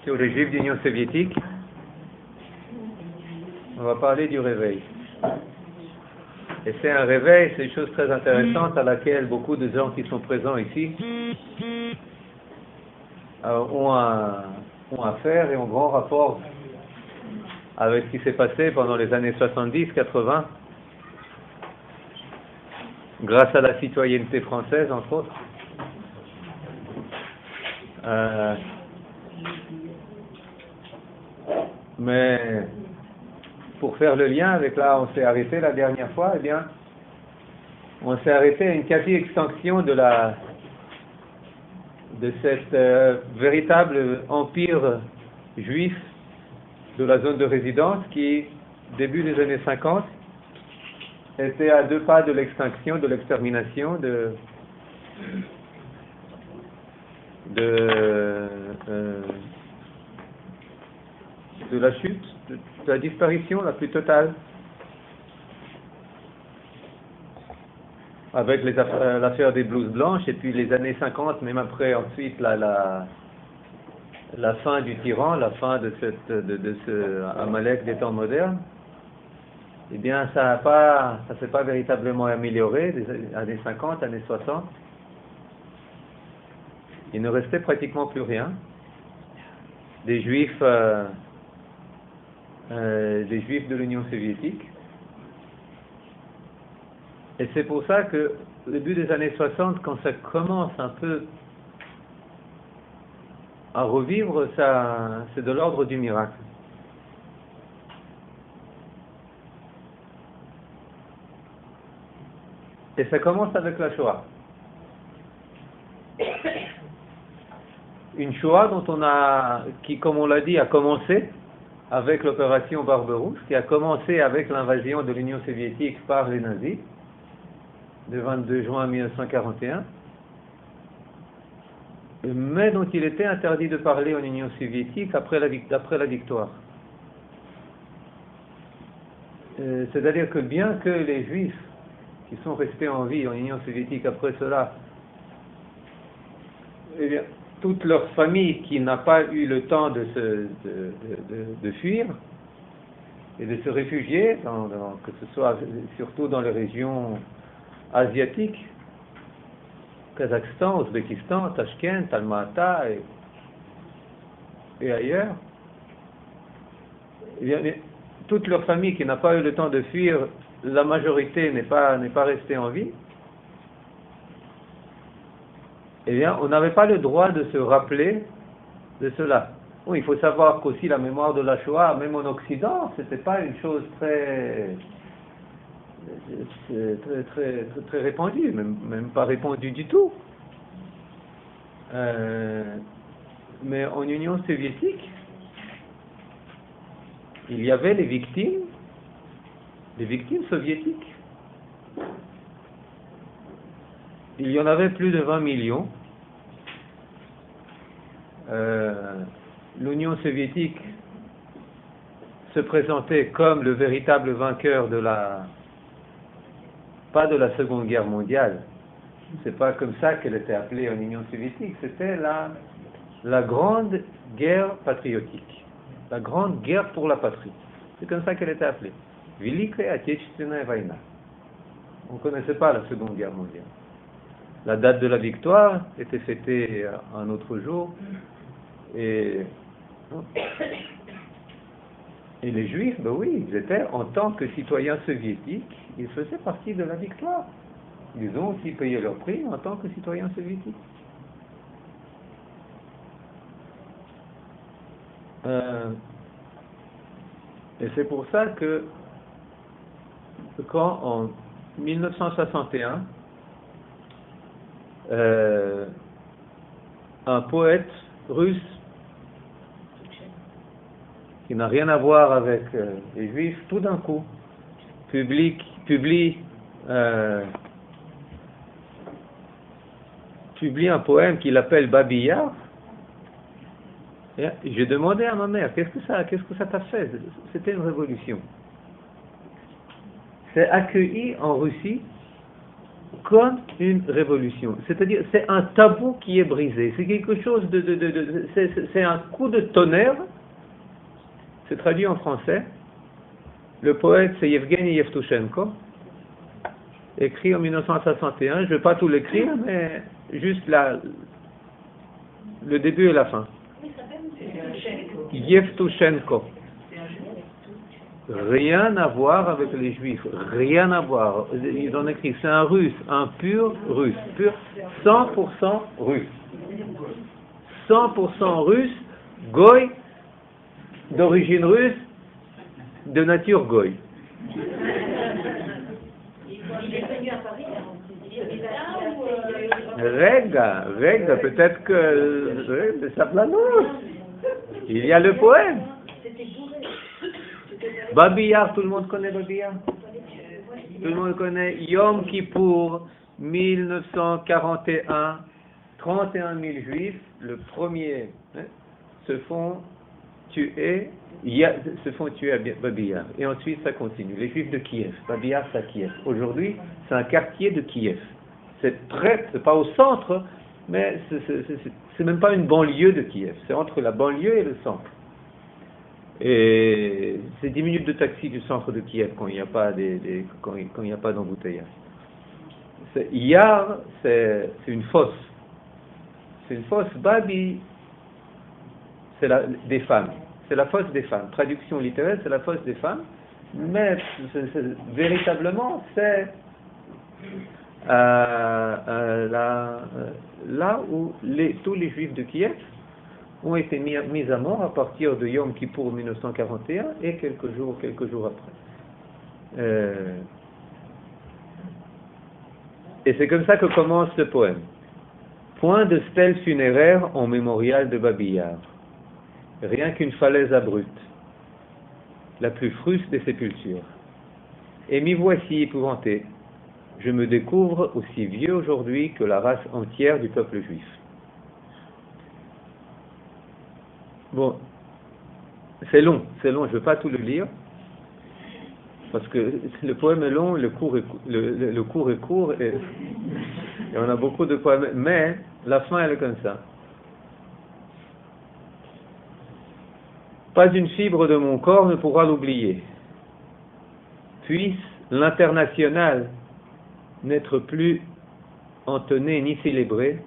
Sur les Juifs d'Union soviétique, on va parler du réveil. Et c'est un réveil, c'est une chose très intéressante à laquelle beaucoup de gens qui sont présents ici ont affaire et ont grand rapport avec ce qui s'est passé pendant les années 70-80, grâce à la citoyenneté française, entre autres. Mais pour faire le lien avec là où on s'est arrêté la dernière fois, eh bien, on s'est arrêté à une quasi-extinction de cette véritable empire juif de la zone de résidence qui, début des années 50, était à 2 pas de l'extinction, de l'extermination, de la chute, de la disparition la plus totale, avec l'affaire des blouses blanches, et puis les années 50, même après ensuite la fin du tyran, la fin de ce Amalek des temps modernes. Eh bien, ça s'est pas véritablement amélioré, des années 50, années 60. Il ne restait pratiquement plus rien. Des Juifs de l'Union soviétique. Et c'est pour ça que, au début des années 60, quand ça commence un peu à revivre, c'est de l'ordre du miracle. Et ça commence avec la Shoah. Une Shoah qui, comme on l'a dit, a commencé avec l'opération Barberousse, qui a commencé avec l'invasion de l'Union soviétique par les nazis, le 22 juin 1941, mais dont il était interdit de parler en Union soviétique après la victoire. C'est-à-dire que bien que les Juifs qui sont restés en vie en Union soviétique après cela, eh bien, toute leur famille qui n'a pas eu le temps de fuir et de se réfugier, que ce soit surtout dans les régions asiatiques, Kazakhstan, Ouzbékistan, Tachkent, Alma-Ata et ailleurs, eh bien, toute leur famille qui n'a pas eu le temps de fuir, la majorité n'est pas restée en vie. Eh bien, on n'avait pas le droit de se rappeler de cela. Bon, il faut savoir qu'aussi la mémoire de la Shoah, même en Occident, c'était pas une chose très répandue, même pas répandue du tout. Mais en Union soviétique, il y avait les victimes soviétiques. Il y en avait plus de 20 millions. L'Union soviétique se présentait comme le véritable vainqueur pas de la Seconde Guerre mondiale. C'est pas comme ça qu'elle était appelée en Union soviétique. C'était la grande guerre patriotique, la grande guerre pour la patrie. C'est comme ça qu'elle était appelée. Великая Отечественная война. On ne connaissait pas la Seconde Guerre mondiale. La date de la victoire était fêtée un autre jour, et les Juifs, ben oui, ils étaient, en tant que citoyens soviétiques, ils faisaient partie de la victoire. Ils ont aussi payé leur prix en tant que citoyens soviétiques. Et c'est pour ça que quand en 1961, un poète russe qui n'a rien à voir avec les Juifs, tout d'un coup publie un poème qu'il appelle Babi Yar. Et j'ai demandé à ma mère, qu'est-ce que ça t'a fait? C'était une révolution. C'est accueilli en Russie comme une révolution. C'est-à-dire, c'est un tabou qui est brisé. C'est quelque chose c'est un coup de tonnerre. C'est traduit en français. Le poète, c'est Yevgeny Yevtushenko, écrit en 1961. Je ne vais pas tout l'écrire, mais juste le début et la fin. Yevtushenko. Rien à voir avec les juifs, rien à voir. Ils ont écrit, c'est un russe, un pur russe, pur, 100% russe. 100% russe, goy, d'origine russe, de nature goy. Rega, peut-être que ça planose. Il y a le poème. Babiyar, tout le monde connaît Babiyar? Tout le monde connaît Yom Kippour, 1941, 31 000 juifs, le premier, se font tuer à Babiyar. Et ensuite, ça continue. Les juifs de Kiev, Babiyar, c'est à Kiev. Aujourd'hui, c'est un quartier de Kiev. C'est pas au centre, mais c'est même pas une banlieue de Kiev. C'est entre la banlieue et le centre. Et c'est 10 minutes de taxi du centre de Kiev quand il n'y a pas quand il n'y a pas d'embouteillage. Yar, c'est une fosse. C'est une fosse. Babi, c'est des femmes. C'est la fosse des femmes. Traduction littéraire, c'est la fosse des femmes. Mais véritablement, c'est là où tous les juifs de Kiev ont été mis à mort à partir de Yom Kippour 1941 et quelques jours après. Et c'est comme ça que commence ce poème. Point de stèle funéraire en mémorial de Babiyar. Rien qu'une falaise abrupte, la plus fruste des sépultures. Et m'y voici épouvanté. Je me découvre aussi vieux aujourd'hui que la race entière du peuple juif. Bon, c'est long, je ne veux pas tout le lire, parce que le poème est long, le cours est court, et on a beaucoup de poèmes, mais la fin elle est comme ça. Pas une fibre de mon corps ne pourra l'oublier. Puisse l'international n'être plus entonné ni célébré,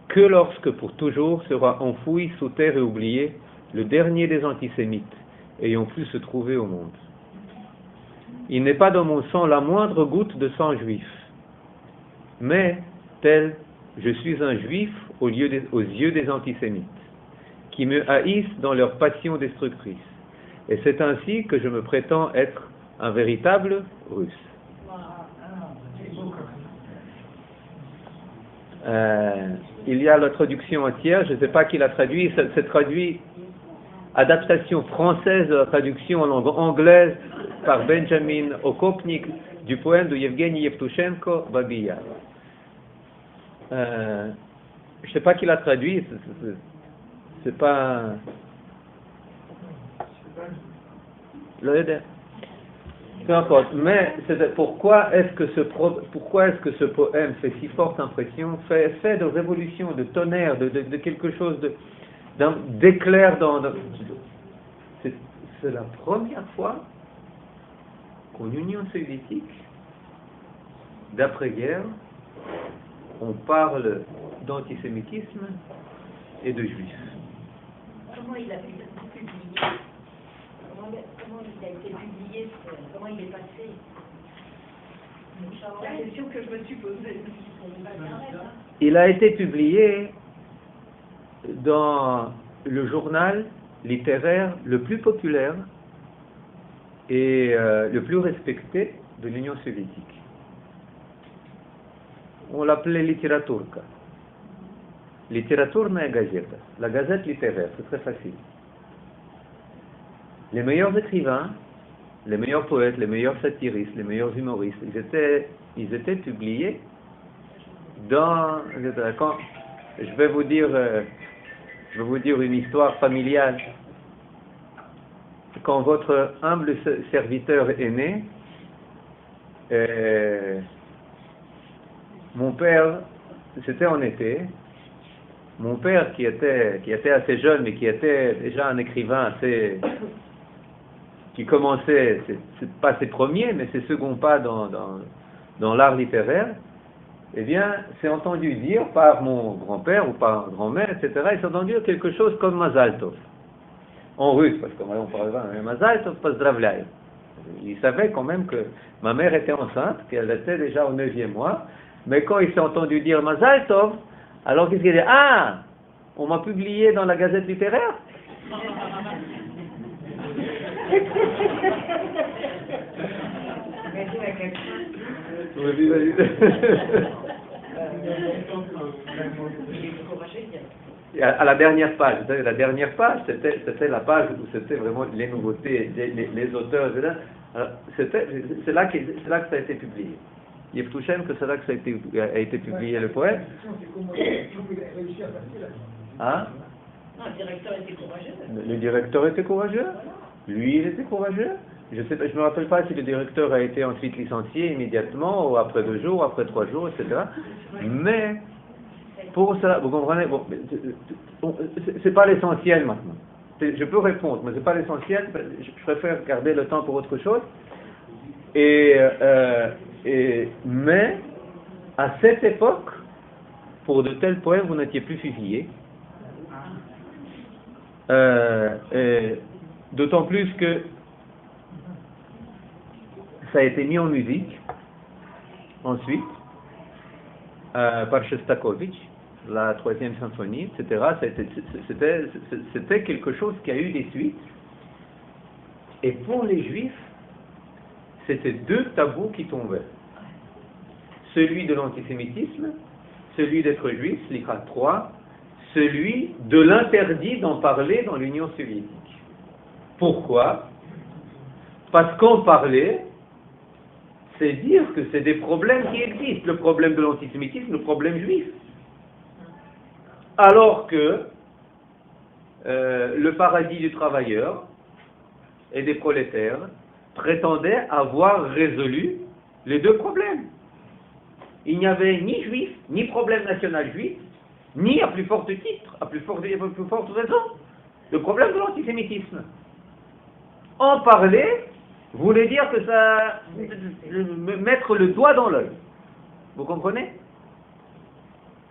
que lorsque pour toujours sera enfoui sous terre et oublié le dernier des antisémites ayant pu se trouver au monde. Il n'est pas dans mon sang la moindre goutte de sang juif, mais tel je suis un juif aux yeux des antisémites, qui me haïssent dans leur passion destructrice. Et c'est ainsi que je me prétends être un véritable russe. Il y a la traduction entière, je ne sais pas qui l'a traduit, c'est traduit, adaptation française de la traduction en langue anglaise par Benjamin Okopnik du poème de Yevgeny Yevtushenko, Babiyar. Je ne sais pas qui l'a traduit, c'est pas... Peu importe, mais pourquoi est-ce que ce poème fait si forte impression, fait de révolution, de tonnerre, de quelque chose d'éclair c'est la première fois qu'en Union soviétique, d'après-guerre, on parle d'antisémitisme et de juifs. Comment il a pu publier? Comment il a été publié? Comment il est passé? C'est la question que je me suis posée. Il a été publié dans le journal littéraire le plus populaire et le plus respecté de l'Union soviétique. On l'appelait Literaturka. Literaturная газета, la gazette littéraire, c'est très facile. Les meilleurs écrivains, les meilleurs poètes, les meilleurs satiristes, les meilleurs humoristes, ils étaient publiés dans... Je vais vous dire une histoire familiale. Quand votre humble serviteur est né, mon père, c'était en été, mon père qui était assez jeune, mais qui était déjà un écrivain assez, qui commençait, c'est pas ses premiers, mais ses seconds pas dans l'art littéraire, eh bien, s'est entendu dire par mon grand-père ou par grand-mère, etc., il s'est entendu dire quelque chose comme Mazal Tov. En russe, parce qu'on parle pas, Mazal Tov, Pozdravляю. Il savait quand même que ma mère était enceinte, qu'elle était déjà au 9e mois, mais quand il s'est entendu dire Mazal Tov, alors qu'est-ce qu'il dit? Ah, on m'a publié dans la Gazette littéraire. À la dernière page, la dernière page, c'était la page où c'était vraiment les nouveautés, les auteurs, etc. C'est là que ça a été publié. Yevtushen, que c'est là que ça a été publié le poème. Hein? Non, le directeur était courageux. Le directeur était courageux. Lui, il était courageux. Je me rappelle pas si le directeur a été ensuite licencié immédiatement, ou après 2 jours, après 3 jours, etc. Mais pour cela, vous comprenez, bon, c'est pas l'essentiel maintenant. Je peux répondre, mais c'est pas l'essentiel. Je préfère garder le temps pour autre chose. Mais à cette époque, pour de tels poèmes, vous n'étiez plus fusillé. D'autant plus que ça a été mis en musique ensuite par Shostakovich, la 3e symphonie, etc. C'était quelque chose qui a eu des suites. Et pour les Juifs, c'était 2 tabous qui tombaient. Celui de l'antisémitisme, celui d'être juif, l'Ikra 3, celui de l'interdit d'en parler dans l'Union soviétique. Pourquoi? Parce qu'en parler, c'est dire que c'est des problèmes qui existent, le problème de l'antisémitisme, le problème juif. Alors que le paradis du travailleur et des prolétaires prétendait avoir résolu les 2 problèmes. Il n'y avait ni juif, ni problème national juif, ni à plus fort titre, à plus forte raison, le problème de l'antisémitisme. En parler voulait dire que ça, mettre le doigt dans l'œil. Vous comprenez?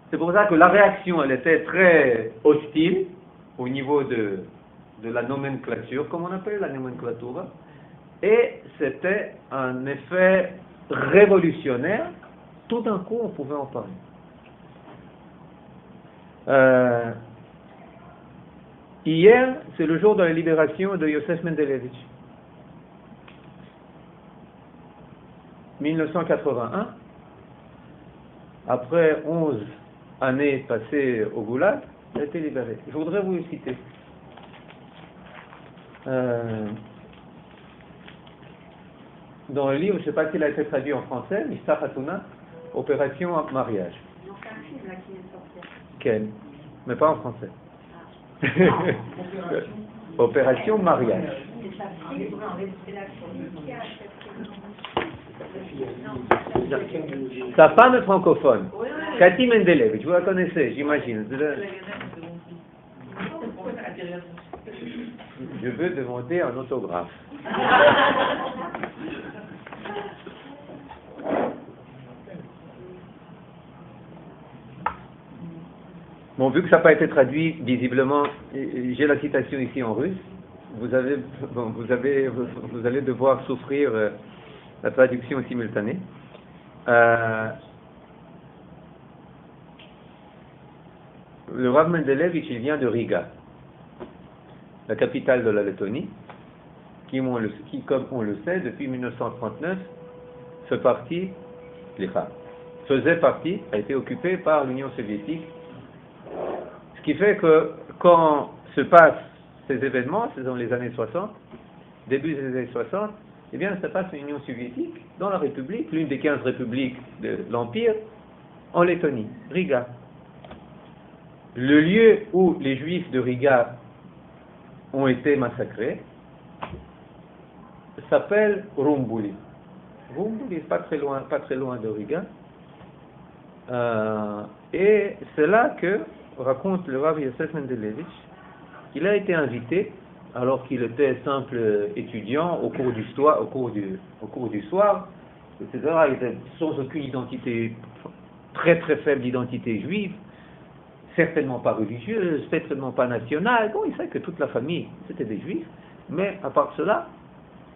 C'est pour ça que la réaction, elle était très hostile au niveau de la nomenclature, comme on appelle la nomenclature. Et c'était un effet révolutionnaire. Tout d'un coup, on pouvait en parler. Hier, c'est le jour de la libération de Yosef Mendelevitch. 1981, après 11 années passées au Goulag, il a été libéré. Je voudrais vous le citer. Dans le livre, je ne sais pas s'il a été traduit en français, Mishtar Hatuna, Opération Mariage. Non, c'est un film là qui est sorti. Ken, mais pas en français. Opération Mariage. Sa femme est francophone. Cathy Mendelevitch, vous la connaissez, j'imagine. Je veux demander un autographe. Bon, vu que ça n'a pas été traduit, visiblement, j'ai la citation ici en russe. Vous allez devoir souffrir la traduction simultanée. Le Rav Mendelevitch, il vient de Riga, la capitale de la Lettonie, qui, comme on le sait, depuis 1939, faisait partie, a été occupée par l'Union soviétique. Ce qui fait que quand se passent ces événements, c'est dans les années 60, début des années 60, eh bien, ça passe l'Union soviétique dans la République, l'une des 15 républiques de l'Empire, en Lettonie, Riga. Le lieu où les Juifs de Riga ont été massacrés s'appelle Rumbuli. Rumbuli, pas très loin de Riga. Et c'est là que raconte le Rav Yosef Mendelevitch. Il a été invité, alors qu'il était simple étudiant au cours du soir, etc. Il était sans aucune identité, très très faible identité juive, certainement pas religieuse, certainement pas nationale. Bon, il savait que toute la famille, c'était des juifs, mais à part cela,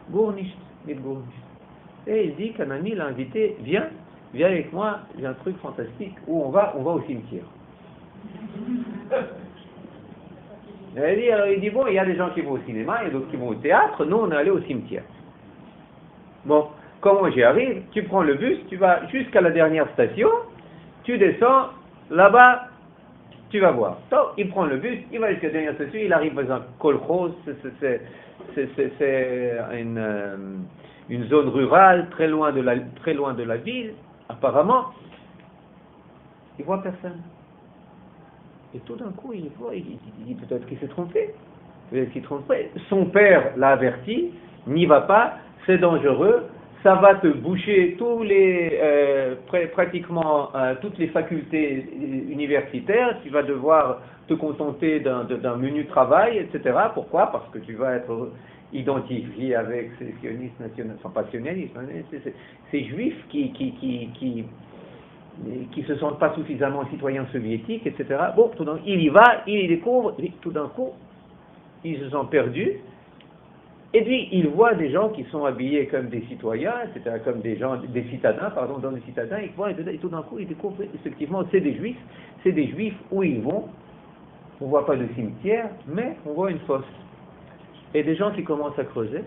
Gournisht, mit Gournisht. Et il dit qu'un ami l'a invité, viens avec moi, j'ai un truc fantastique, où on va au cimetière. Il dit, bon, il y a des gens qui vont au cinéma, il y a d'autres qui vont au théâtre, nous on est allés au cimetière. Bon, comment j'y arrive? Tu prends le bus, tu vas jusqu'à la dernière station, tu descends, là-bas, tu vas voir. Donc, il prend le bus, il va jusqu'à la dernière station, il arrive dans un kolkhoz, c'est une zone rurale, très loin de la ville, apparemment. Il voit personne. Et tout d'un coup, il dit peut-être qu'il s'est trompé. Peut-être qu'il s'est trompé. Son père l'a averti, n'y va pas, c'est dangereux, ça va te boucher pratiquement toutes les facultés universitaires, tu vas devoir te contenter d'un menu travail, etc. Pourquoi? Parce que tu vas être identifié avec ces sionistes nationaux, enfin pas sionistes, ces juifs qui se sentent pas suffisamment citoyens soviétiques, etc. Bon, il y va, il découvre, et tout d'un coup, ils se sont perdus, et puis il voit des gens qui sont habillés comme des citoyens, etc., comme des citadins, dans les citadins, et tout d'un coup, il découvre, effectivement, c'est des juifs où ils vont, on voit pas de cimetière, mais on voit une fosse. Et des gens qui commencent à creuser,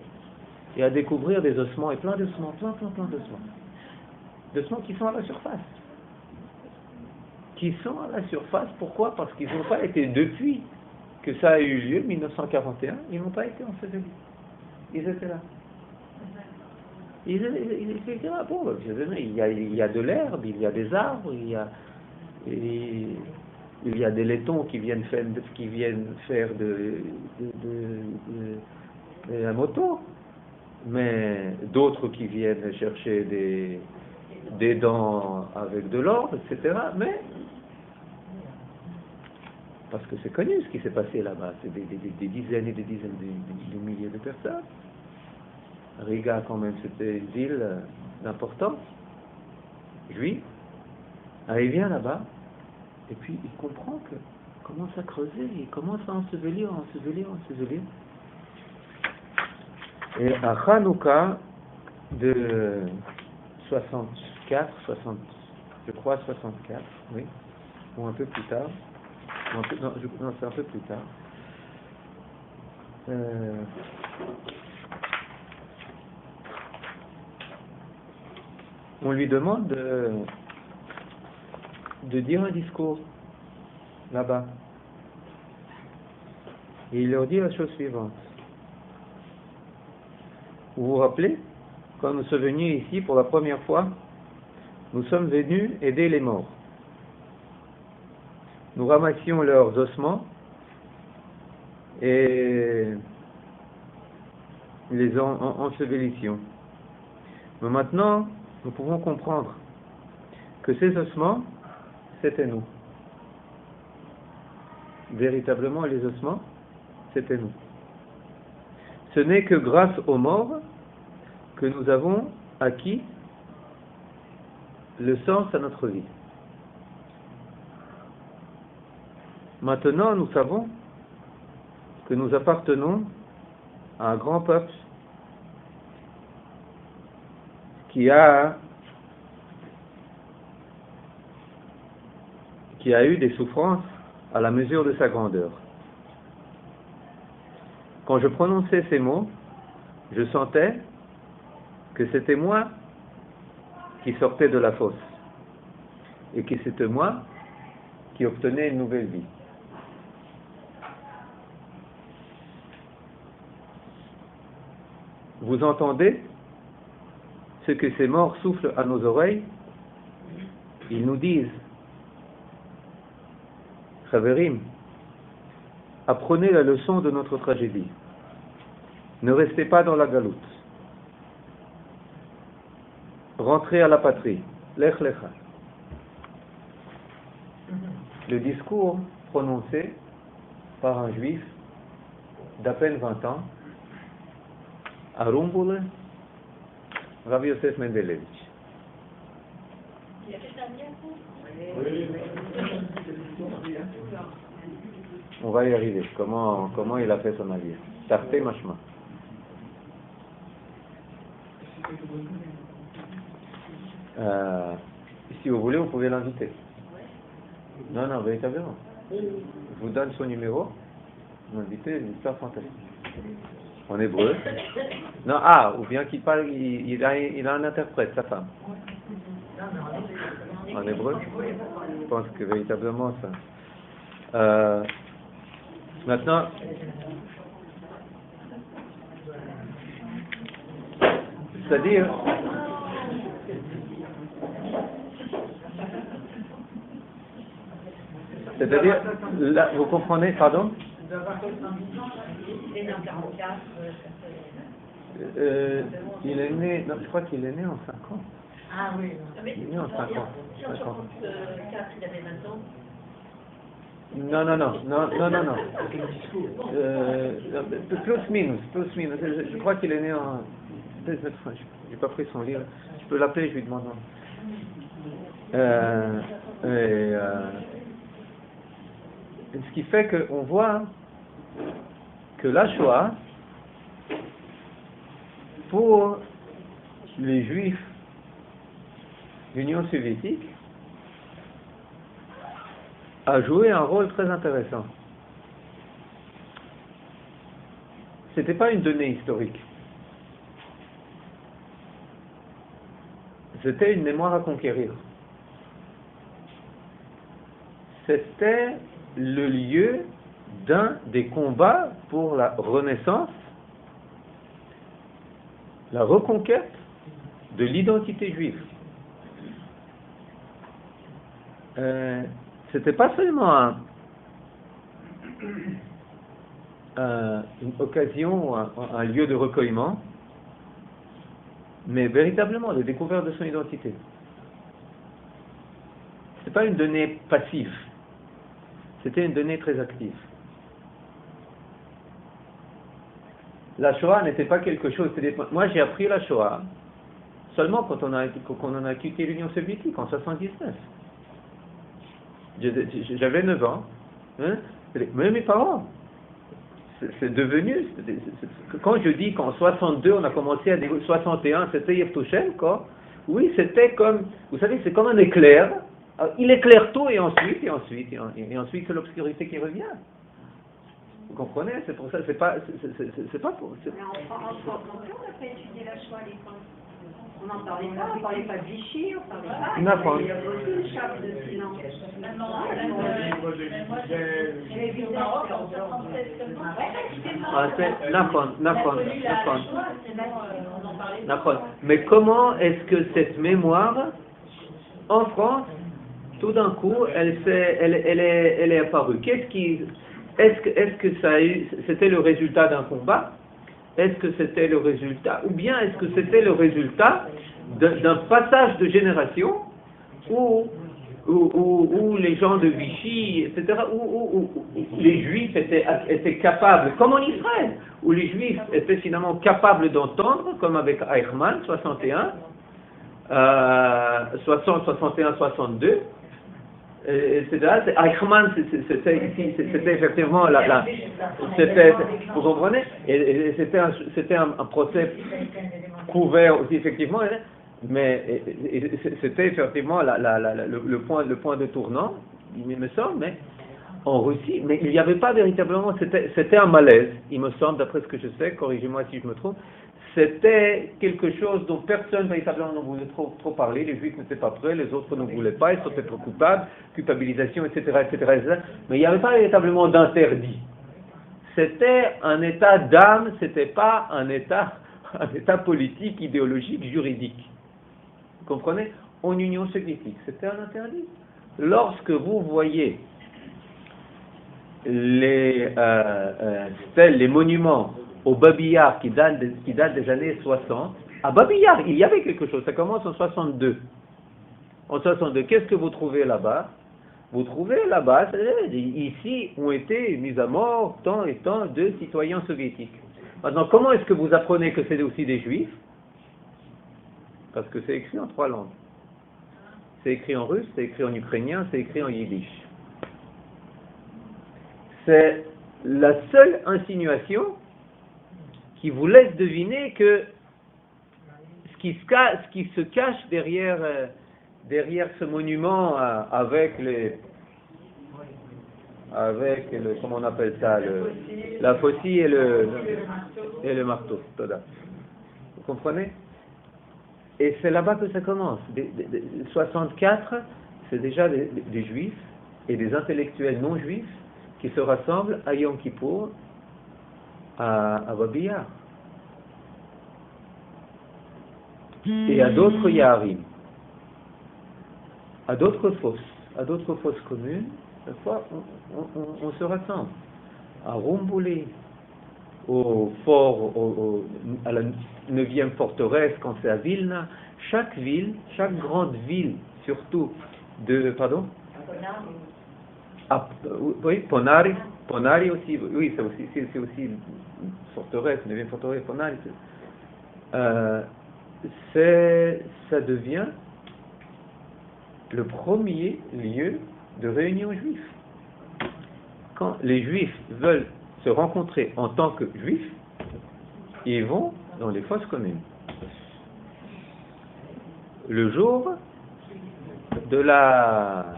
et à découvrir des ossements, et plein d'ossements, plein d'ossements. D'ossements qui sont à la surface. Pourquoi? Parce qu'ils n'ont pas été, depuis que ça a eu lieu, 1941, ils n'ont pas été ensevelis. Ils étaient là. Ils étaient là. Bon, il y a de l'herbe, il y a des arbres, il y a des laitons qui viennent faire de la moto, mais d'autres qui viennent chercher des dents avec de l'or, etc. Mais parce que c'est connu ce qui s'est passé là-bas, c'est des dizaines et des dizaines de milliers de personnes. Riga, quand même, c'était une ville d'importance, juive. Alors il vient là-bas, et puis il comprend que commence à creuser, il commence à ensevelir. Et à Hanouka de 64, je crois 64, oui, ou un peu plus tard. Non, c'est un peu plus tard. On lui demande de dire un discours là-bas. Et il leur dit la chose suivante. Vous vous rappelez, quand nous sommes venus ici pour la première fois, nous sommes venus aider les morts. Nous ramassions leurs ossements et les ensevelissions. Mais maintenant, nous pouvons comprendre que ces ossements, c'était nous. Véritablement, les ossements, c'était nous. Ce n'est que grâce aux morts que nous avons acquis le sens à notre vie. Maintenant, nous savons que nous appartenons à un grand peuple qui a eu des souffrances à la mesure de sa grandeur. Quand je prononçais ces mots, je sentais que c'était moi qui sortais de la fosse et que c'était moi qui obtenais une nouvelle vie. Vous entendez ce que ces morts soufflent à nos oreilles? Ils nous disent: Chaverim, apprenez la leçon de notre tragédie. Ne restez pas dans la galoute. Rentrez à la patrie. Lech lecha. le discours prononcé par un juif d'à peine 20 ans à Rumboule, Rav Yosef Mendelevitch. Il a fait un lien pour On va y arriver. Comment il a fait son avis? Tarté machma. Si vous voulez, vous pouvez l'inviter. Non, véritablement. Je vous donne son numéro. Vous m'invitez, une histoire fantastique. En hébreu. Non, ou bien qu'il parle, il a un interprète, sa femme. En hébreu. Je pense que véritablement ça. Maintenant, c'est-à-dire, là, vous comprenez, pardon? Il est né, non, je crois qu'il est né en 5 ans. Ah oui. Il est né en 5 ans. Si en 64, il avait 20 ans. Non. Plus minus. Je crois qu'il est né en... J'ai pas pris son livre. Je peux l'appeler, je lui demande. Ce qui fait qu'on voit que la Shoah, pour les Juifs de l'Union soviétique, a joué un rôle très intéressant. C'était pas une donnée historique. C'était une mémoire à conquérir. C'était le lieu d'un des combats pour la renaissance, la reconquête de l'identité juive. C'était pas seulement une occasion, un lieu de recueillement, mais véritablement de découverte de son identité. C'est pas une donnée passive, c'était une donnée très active. La Shoah n'était pas quelque chose. Moi, j'ai appris la Shoah seulement quand on a quitté l'Union soviétique en 1979. J'avais 9 ans. Mais mes parents, c'est devenu. Quand je dis qu'en 62, on a commencé à dire 61, c'était Yevtushenko, oui, c'était comme. Vous savez, c'est comme un éclair. Il éclaire tout et ensuite, c'est l'obscurité qui revient. Vous comprenez? C'est pour ça, c'est pas pour. Mais en France, on n'a pas étudié la Shoah à l'école. On n'en parlait pas, on parlait pas de Vichy, on parlait pas. Il y a aussi une chape de silence. J'ai vu au Maroc en 76 seulement. Mais comment est-ce que cette mémoire, en France, tout d'un coup, elle est apparue? Est-ce que ça a eu, c'était le résultat d'un combat? Est-ce que c'était le résultat, ou bien est-ce que c'était le résultat d'un passage de génération où les gens de Vichy, etc., où les Juifs étaient capables, comme en Israël, où les Juifs étaient finalement capables d'entendre, comme avec Eichmann, 61, 60, 61, 62, etc. Eichmann, c'était effectivement vous comprenez, et c'était un procès couvert aussi effectivement, mais c'était effectivement le point de tournant, il me semble, mais en Russie, mais il n'y avait pas véritablement, c'était un malaise, il me semble, d'après ce que je sais, corrigez-moi si je me trompe. C'était quelque chose dont personne véritablement ne voulait trop parler. Les Juifs n'étaient pas prêts, les autres ne voulaient pas, ils sont peut-être coupables, culpabilisation, etc., Mais il n'y avait pas véritablement d'interdit. C'était un état d'âme, c'était pas un état politique, idéologique, juridique. Vous comprenez? En Union soviétique, c'était un interdit. Lorsque vous voyez les stèles, les monuments au Babi-Yar qui date des années 60, à Babi-Yar, il y avait quelque chose, ça commence en 62. En 62, qu'est-ce que vous trouvez là-bas? vous trouvez là-bas, ici ont été mis à mort tant et tant de citoyens soviétiques. Maintenant, comment est-ce que vous apprenez que c'est aussi des juifs? Parce que c'est écrit en 3 langues. C'est écrit en russe, c'est écrit en ukrainien, c'est écrit en yiddish. C'est la seule insinuation qui vous laisse deviner que ce qui se cache derrière ce monument avec le, comment on appelle ça, la faucille et le marteau. Vous comprenez? Et c'est là-bas que ça commence. 64, c'est déjà des juifs et des intellectuels non juifs qui se rassemblent à Yom Kippour, à Babi Yar. Et à d'autres Yaharim, à d'autres fosses communes, cette fois on se rassemble. À Rumbouli, au fort, à la 9e forteresse, quand c'est à Vilna, chaque ville, chaque grande ville, surtout pardon? Oui, Ponari aussi, oui, c'est aussi une forteresse, 9e forteresse, Ponari. Ça devient le premier lieu de réunion juif. Quand les juifs veulent se rencontrer en tant que juifs, ils vont dans les fosses communes. Le jour de la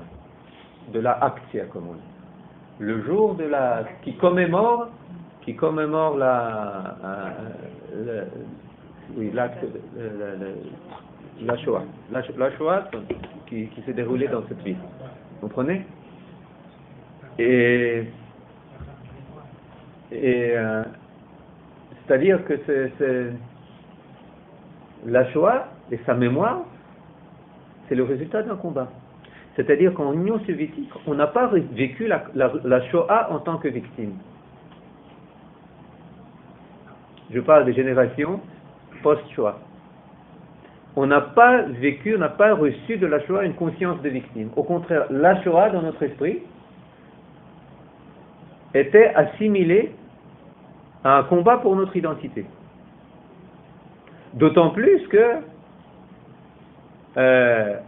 Aktia, comme on dit. Le jour qui commémore la Shoah. La Shoah qui s'est déroulée dans cette ville. Vous comprenez? Et c'est-à-dire que c'est la Shoah et sa mémoire, c'est le résultat d'un combat. C'est-à-dire qu'en Union soviétique, on n'a pas vécu la Shoah en tant que victime. Je parle des générations post-Shoah. On n'a pas vécu, on n'a pas reçu de la Shoah une conscience de victime. Au contraire, la Shoah, dans notre esprit, était assimilée à un combat pour notre identité. D'autant plus que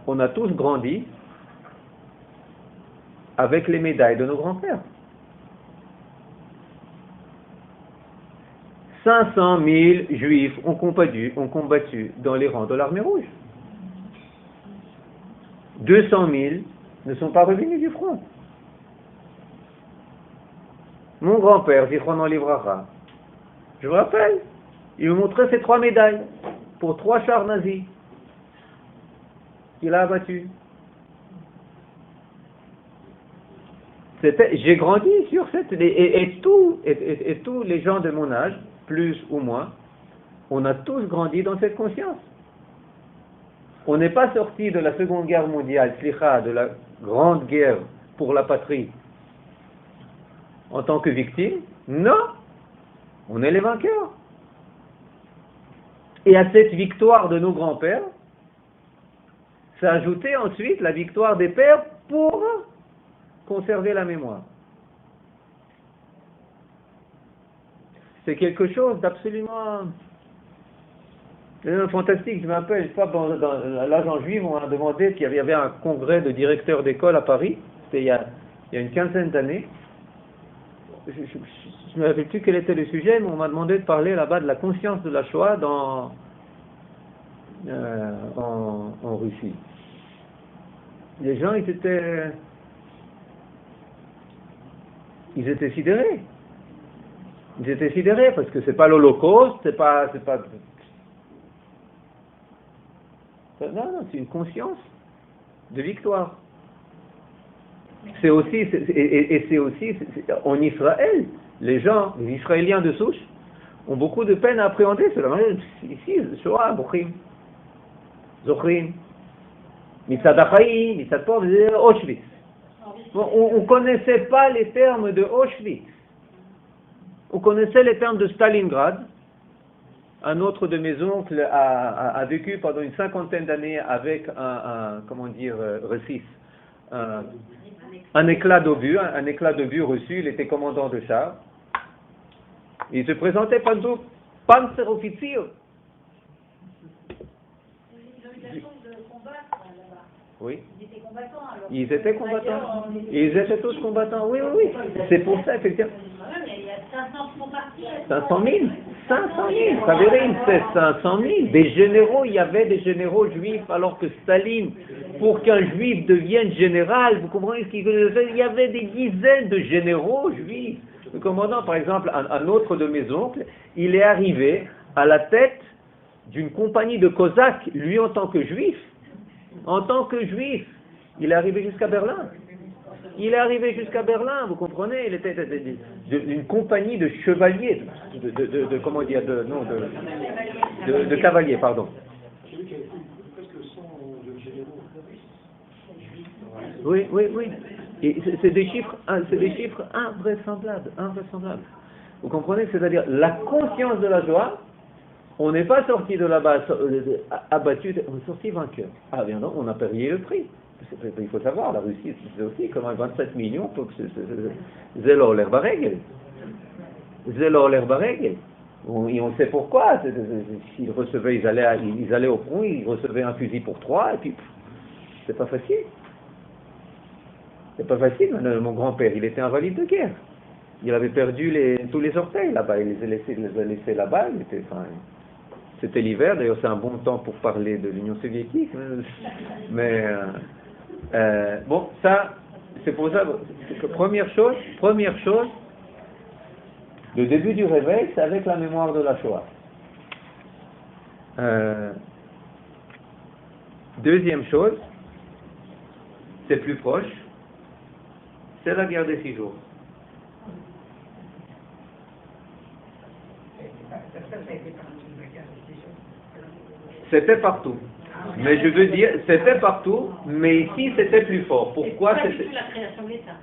on a tous grandi avec les médailles de nos grands-pères. 500 000 juifs ont combattu dans les rangs de l'armée rouge. 200 000 ne sont pas revenus du front. Mon grand-père, Zichrono Livracha, je me rappelle, il me montrait ses 3 médailles pour 3 chars nazis qu'il a abattus. J'ai grandi sur cette... Et tous les gens de mon âge, plus ou moins, on a tous grandi dans cette conscience. On n'est pas sorti de la Seconde Guerre mondiale, de la Grande Guerre pour la patrie, en tant que victime. Non, on est les vainqueurs. Et à cette victoire de nos grands-pères, s'est ajoutée ensuite la victoire des pères pour conserver la mémoire. C'est quelque chose d'absolument fantastique. Je me rappelle, une fois dans l'agent juif, on m'a demandé qu'il y avait un congrès de directeurs d'école à Paris, c'était il y a une quinzaine d'années. Je ne me rappelle plus quel était le sujet, mais on m'a demandé de parler là-bas de la conscience de la Shoah en Russie. Les gens, ils étaient sidérés. Ils étaient sidérés parce que c'est pas l'Holocauste, c'est pas. Non, c'est une conscience de victoire. C'est aussi en Israël, les Israéliens de souche, ont beaucoup de peine à appréhender cela. Ici, Shoah, Bochim, Zochrim, Mitzad Achaim, Mitzad Pov, Auschwitz. On ne connaissait pas les termes de Auschwitz. On connaissait les termes de Stalingrad. Un autre de mes oncles a vécu pendant une 50aine d'années avec un comment dire, récif, un éclat d'obus reçu, il était commandant de char. Il se présentait comme Panzeroffizier. Ils ont eu la chance de combattre là-bas. Oui. Ils étaient combattants alors. Ils étaient combattants. Ils étaient tous combattants. Oui, oui, oui. C'est pour ça, effectivement. Il y a 500 qui sont partis. 500 000. 500 000. Saverine, c'est 500 000. Des généraux, il y avait des généraux juifs, alors que Staline, pour qu'un juif devienne général, vous comprenez ce qu'il faisait? Il y avait des dizaines de généraux juifs. Le commandant, par exemple, un autre de mes oncles, il est arrivé à la tête d'une compagnie de Cosaques, lui en tant que juif. En tant que juif, il est arrivé jusqu'à Berlin. Il est arrivé jusqu'à Berlin, vous comprenez? Il était d'une compagnie de chevaliers, comment dire, de cavaliers, pardon. Oui, oui, oui. Et c'est des chiffres invraisemblables. Vous comprenez? C'est-à-dire, la conscience de la joie, on n'est pas sorti de là-bas abattu, on est sorti vainqueur. Ah bien non, on a payé le prix. Il faut savoir, la Russie, c'est aussi comme 27 millions pour que zéro l'herbe à règle. Zéro l'herbe à règle. Et on sait pourquoi. S'ils recevaient, ils allaient au front, ils recevaient un fusil pour 3, et puis c'est pas facile. C'est pas facile. Mon grand-père, il était invalide de guerre. Il avait perdu tous les orteils là-bas. Il les a laissés là-bas. C'était l'hiver. D'ailleurs, c'est un bon temps pour parler de l'Union soviétique. Mais bon, ça, c'est pour ça que première chose, le début du réveil, c'est avec la mémoire de la Shoah. Deuxième chose, c'est plus proche, c'est la guerre des 6 jours. C'était partout. Mais je veux dire, c'était partout, mais ici c'était plus fort. Pourquoi? Pas du tout la création de l'État.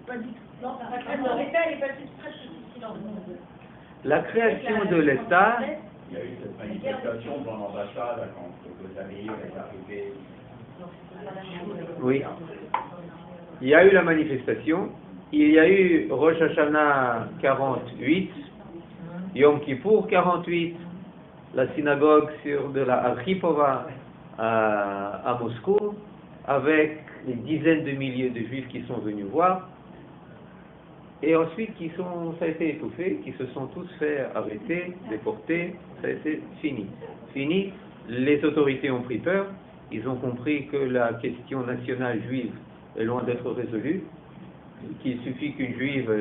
Pas du tout. Non, la création de l'État, elle est passée presque sous silence. La création de l'État. Il y a eu cette manifestation dans l'ambassade quand le Zamir est arrivé. Oui. Il y a eu la manifestation. Il y a eu Rosh Hashanah 48, Yom Kippour 48, la synagogue de la Archipova à Moscou, avec des dizaines de milliers de juifs qui sont venus voir, et ensuite ça a été étouffé, qui se sont tous fait arrêter, déporter, ça a été fini. Fini, les autorités ont pris peur, ils ont compris que la question nationale juive est loin d'être résolue, qu'il suffit qu'une juive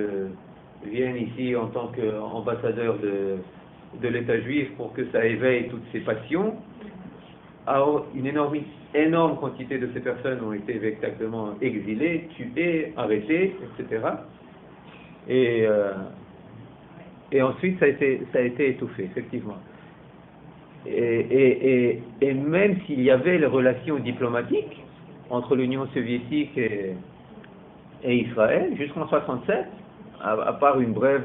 vienne ici en tant qu'ambassadeur de l'État juif pour que ça éveille toutes ses passions. Alors, une énorme quantité de ces personnes ont été véritablement exilées, tuées, arrêtées, etc. Et ensuite, ça a été étouffé, effectivement. Et même s'il y avait les relations diplomatiques entre l'Union soviétique et Israël, jusqu'en 1967, à part une brèche,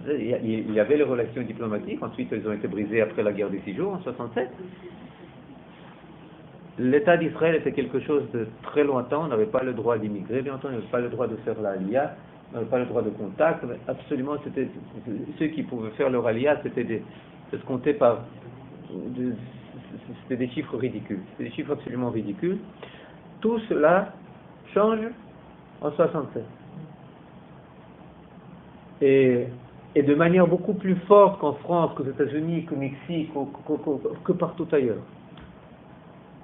il y avait les relations diplomatiques, ensuite elles ont été brisées après la guerre des 6 jours, en 1967. L'État d'Israël était quelque chose de très lointain, on n'avait pas le droit d'immigrer, bien entendu, on n'avait pas le droit de faire l'aliyah, on n'avait pas le droit de contact, absolument, ceux qui pouvaient faire leur aliyah, ça se comptait par... C'était des chiffres ridicules, c'était des chiffres absolument ridicules. Tout cela change en 67. Et de manière beaucoup plus forte qu'en France, qu'aux États-Unis, qu'au Mexique, que partout ailleurs.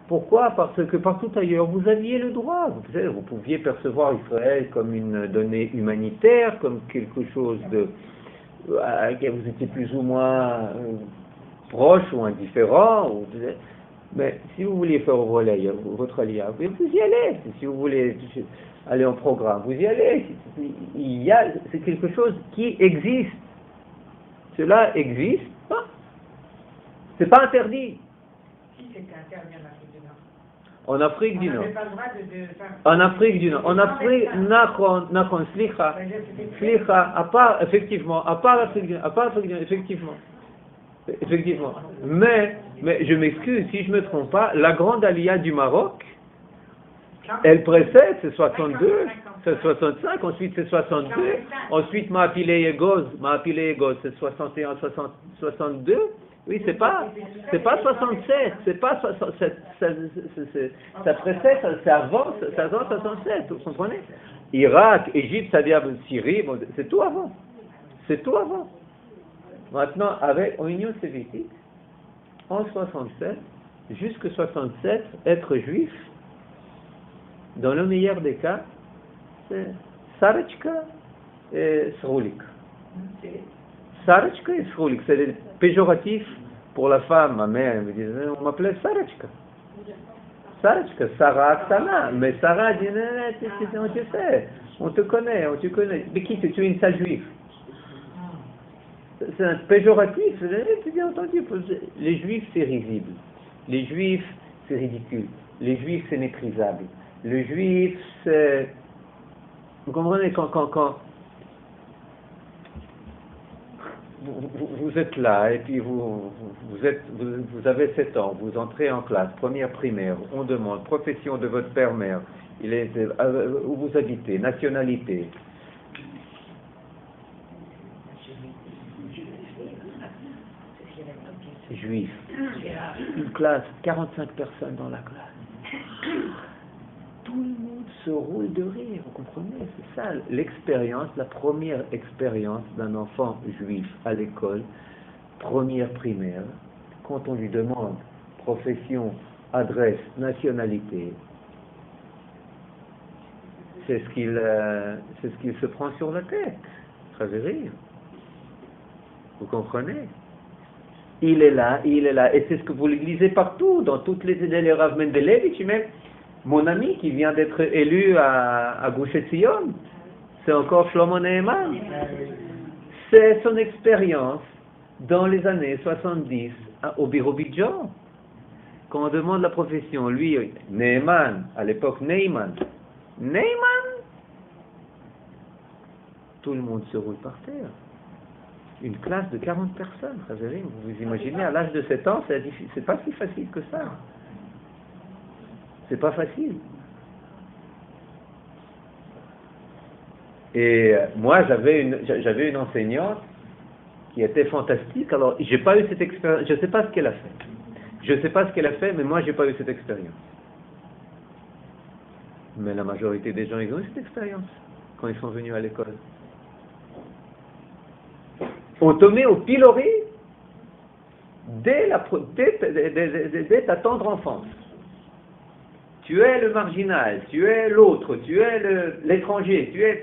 Pourquoi? Parce que partout ailleurs, vous aviez le droit. Vous pouviez percevoir Israël comme une donnée humanitaire, comme quelque chose à laquelle vous étiez plus ou moins proche ou indifférent. Mais si vous vouliez faire votre aliyah, vous y allez. Si vous voulez aller en programme, vous y allez. C'est quelque chose qui existe. Cela existe. C'est pas interdit. Si c'était interdit en Afrique du Nord. On n'avait pas le droit de en Afrique du Nord. En Afrique, nakon, slicha, à part l'Afrique du Nord, effectivement. Mais je m'excuse, si je ne me trompe pas, la grande aliyah du Maroc, Elle précède, c'est 62, c'est 65, ensuite c'est 62, ensuite Ma'apilei Egoz, c'est 61, 62. Oui, c'est pas 67, c'est pas 67, ça précède, ça avance 67, vous comprenez? Irak, Égypte, Syrie, bon, c'est tout avant. C'est tout avant. Maintenant, avec l'Union soviétique, en 67, jusque 67, être juif, dans le meilleur des cas, c'est Sarachka et Sroulik. Sarachka et Sroulik, c'est péjoratif pour la femme. Ma mère me disait, on m'appelait Sarachka. Sarachka, Sarah Aksana. Mais Sarah dit, on te sait, on te connaît. Mais qui, tu es une sale juive? C'est un péjoratif, c'est bien entendu. Les juifs, c'est risible. Les juifs, c'est ridicule. Les juifs, c'est méprisable. Le juif, c'est... Vous comprenez, quand vous êtes là, et puis vous avez 7 ans, vous entrez en classe, première primaire, on demande profession de votre père-mère, où vous habitez, nationalité. Juif. Une classe, 45 personnes dans la classe. Tout le monde se roule de rire, vous comprenez? C'est ça l'expérience, la première expérience d'un enfant juif à l'école, première primaire, quand on lui demande profession, adresse, nationalité, c'est ce qu'il se prend sur la tête. Ça veut rire. Vous comprenez? Il est là, et c'est ce que vous lisez partout, dans toutes les idées, les Rav Mendelevitch, même mon ami qui vient d'être élu à Gush Etzion, c'est encore Shlomo Neeman. C'est son expérience dans les années 70 au Birobidjan. Quand on demande la profession, lui, Neeman, à l'époque Neyman, tout le monde se roule par terre. Une classe de 40 personnes, vous vous imaginez, à l'âge de 7 ans, c'est pas si facile que ça. C'est pas facile. Et moi, j'avais une enseignante qui était fantastique. Alors, j'ai pas eu cette expérience. Je sais pas ce qu'elle a fait. Mais moi, j'ai pas eu cette expérience. Mais la majorité des gens, ils ont eu cette expérience quand ils sont venus à l'école. On te met au pilori dès ta tendre enfance. Tu es le marginal, tu es l'autre, tu es l'étranger, tu es...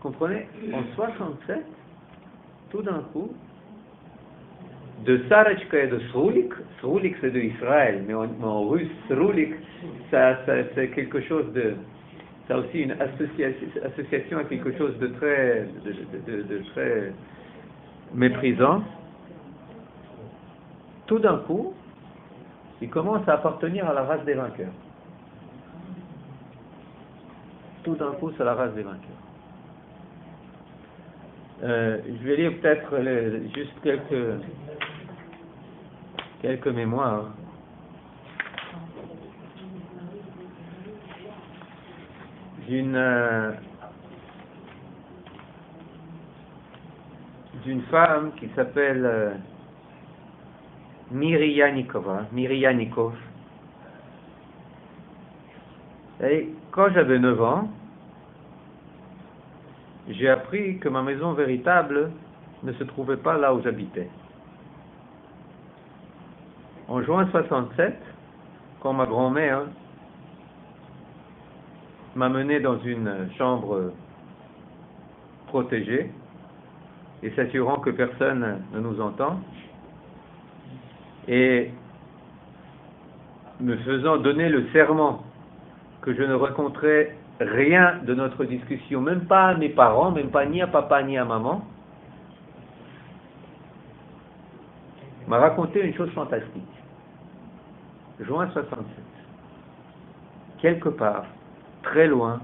Comprenez? En 67, tout d'un coup, de Sarachka et de Sroulik c'est de Israël, mais en russe, Sroulik, ça c'est quelque chose de... Ça a aussi une association à quelque chose de très méprisant. Tout d'un coup, il commence à appartenir à la race des vainqueurs. Tout d'un coup, c'est la race des vainqueurs. Je vais lire peut-être juste quelques mémoires. D'une femme qui s'appelle Miri Yanikov. Et quand j'avais 9 ans, j'ai appris que ma maison véritable ne se trouvait pas là où j'habitais. En juin 67, quand ma grand-mère m'a mené dans une chambre protégée et s'assurant que personne ne nous entend, et me faisant donner le serment que je ne raconterai rien de notre discussion, même pas à mes parents, même pas ni à papa ni à maman, m'a raconté une chose fantastique. Juin 67. Quelque part, très loin,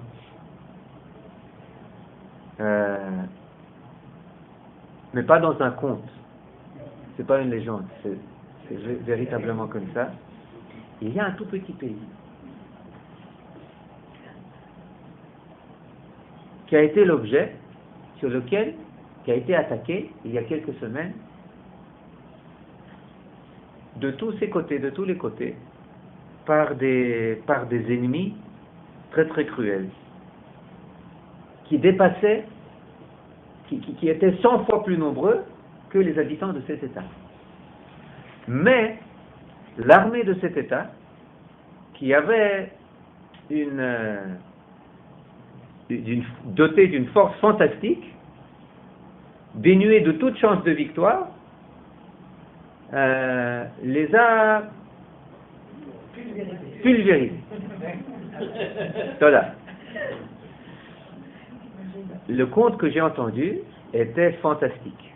mais pas dans un conte, c'est pas une légende, c'est véritablement comme ça. Il y a un tout petit pays qui a été l'objet sur lequel, qui a été attaqué il y a quelques semaines, de tous ses côtés, de tous les côtés, par des ennemis très très cruels, qui dépassaient, qui étaient 100 fois plus nombreux que les habitants de cet État. Mais l'armée de cet État, qui avait dotée d'une force fantastique, dénuée de toute chance de victoire, les a pulvérisés. Voilà. Le conte que j'ai entendu était fantastique.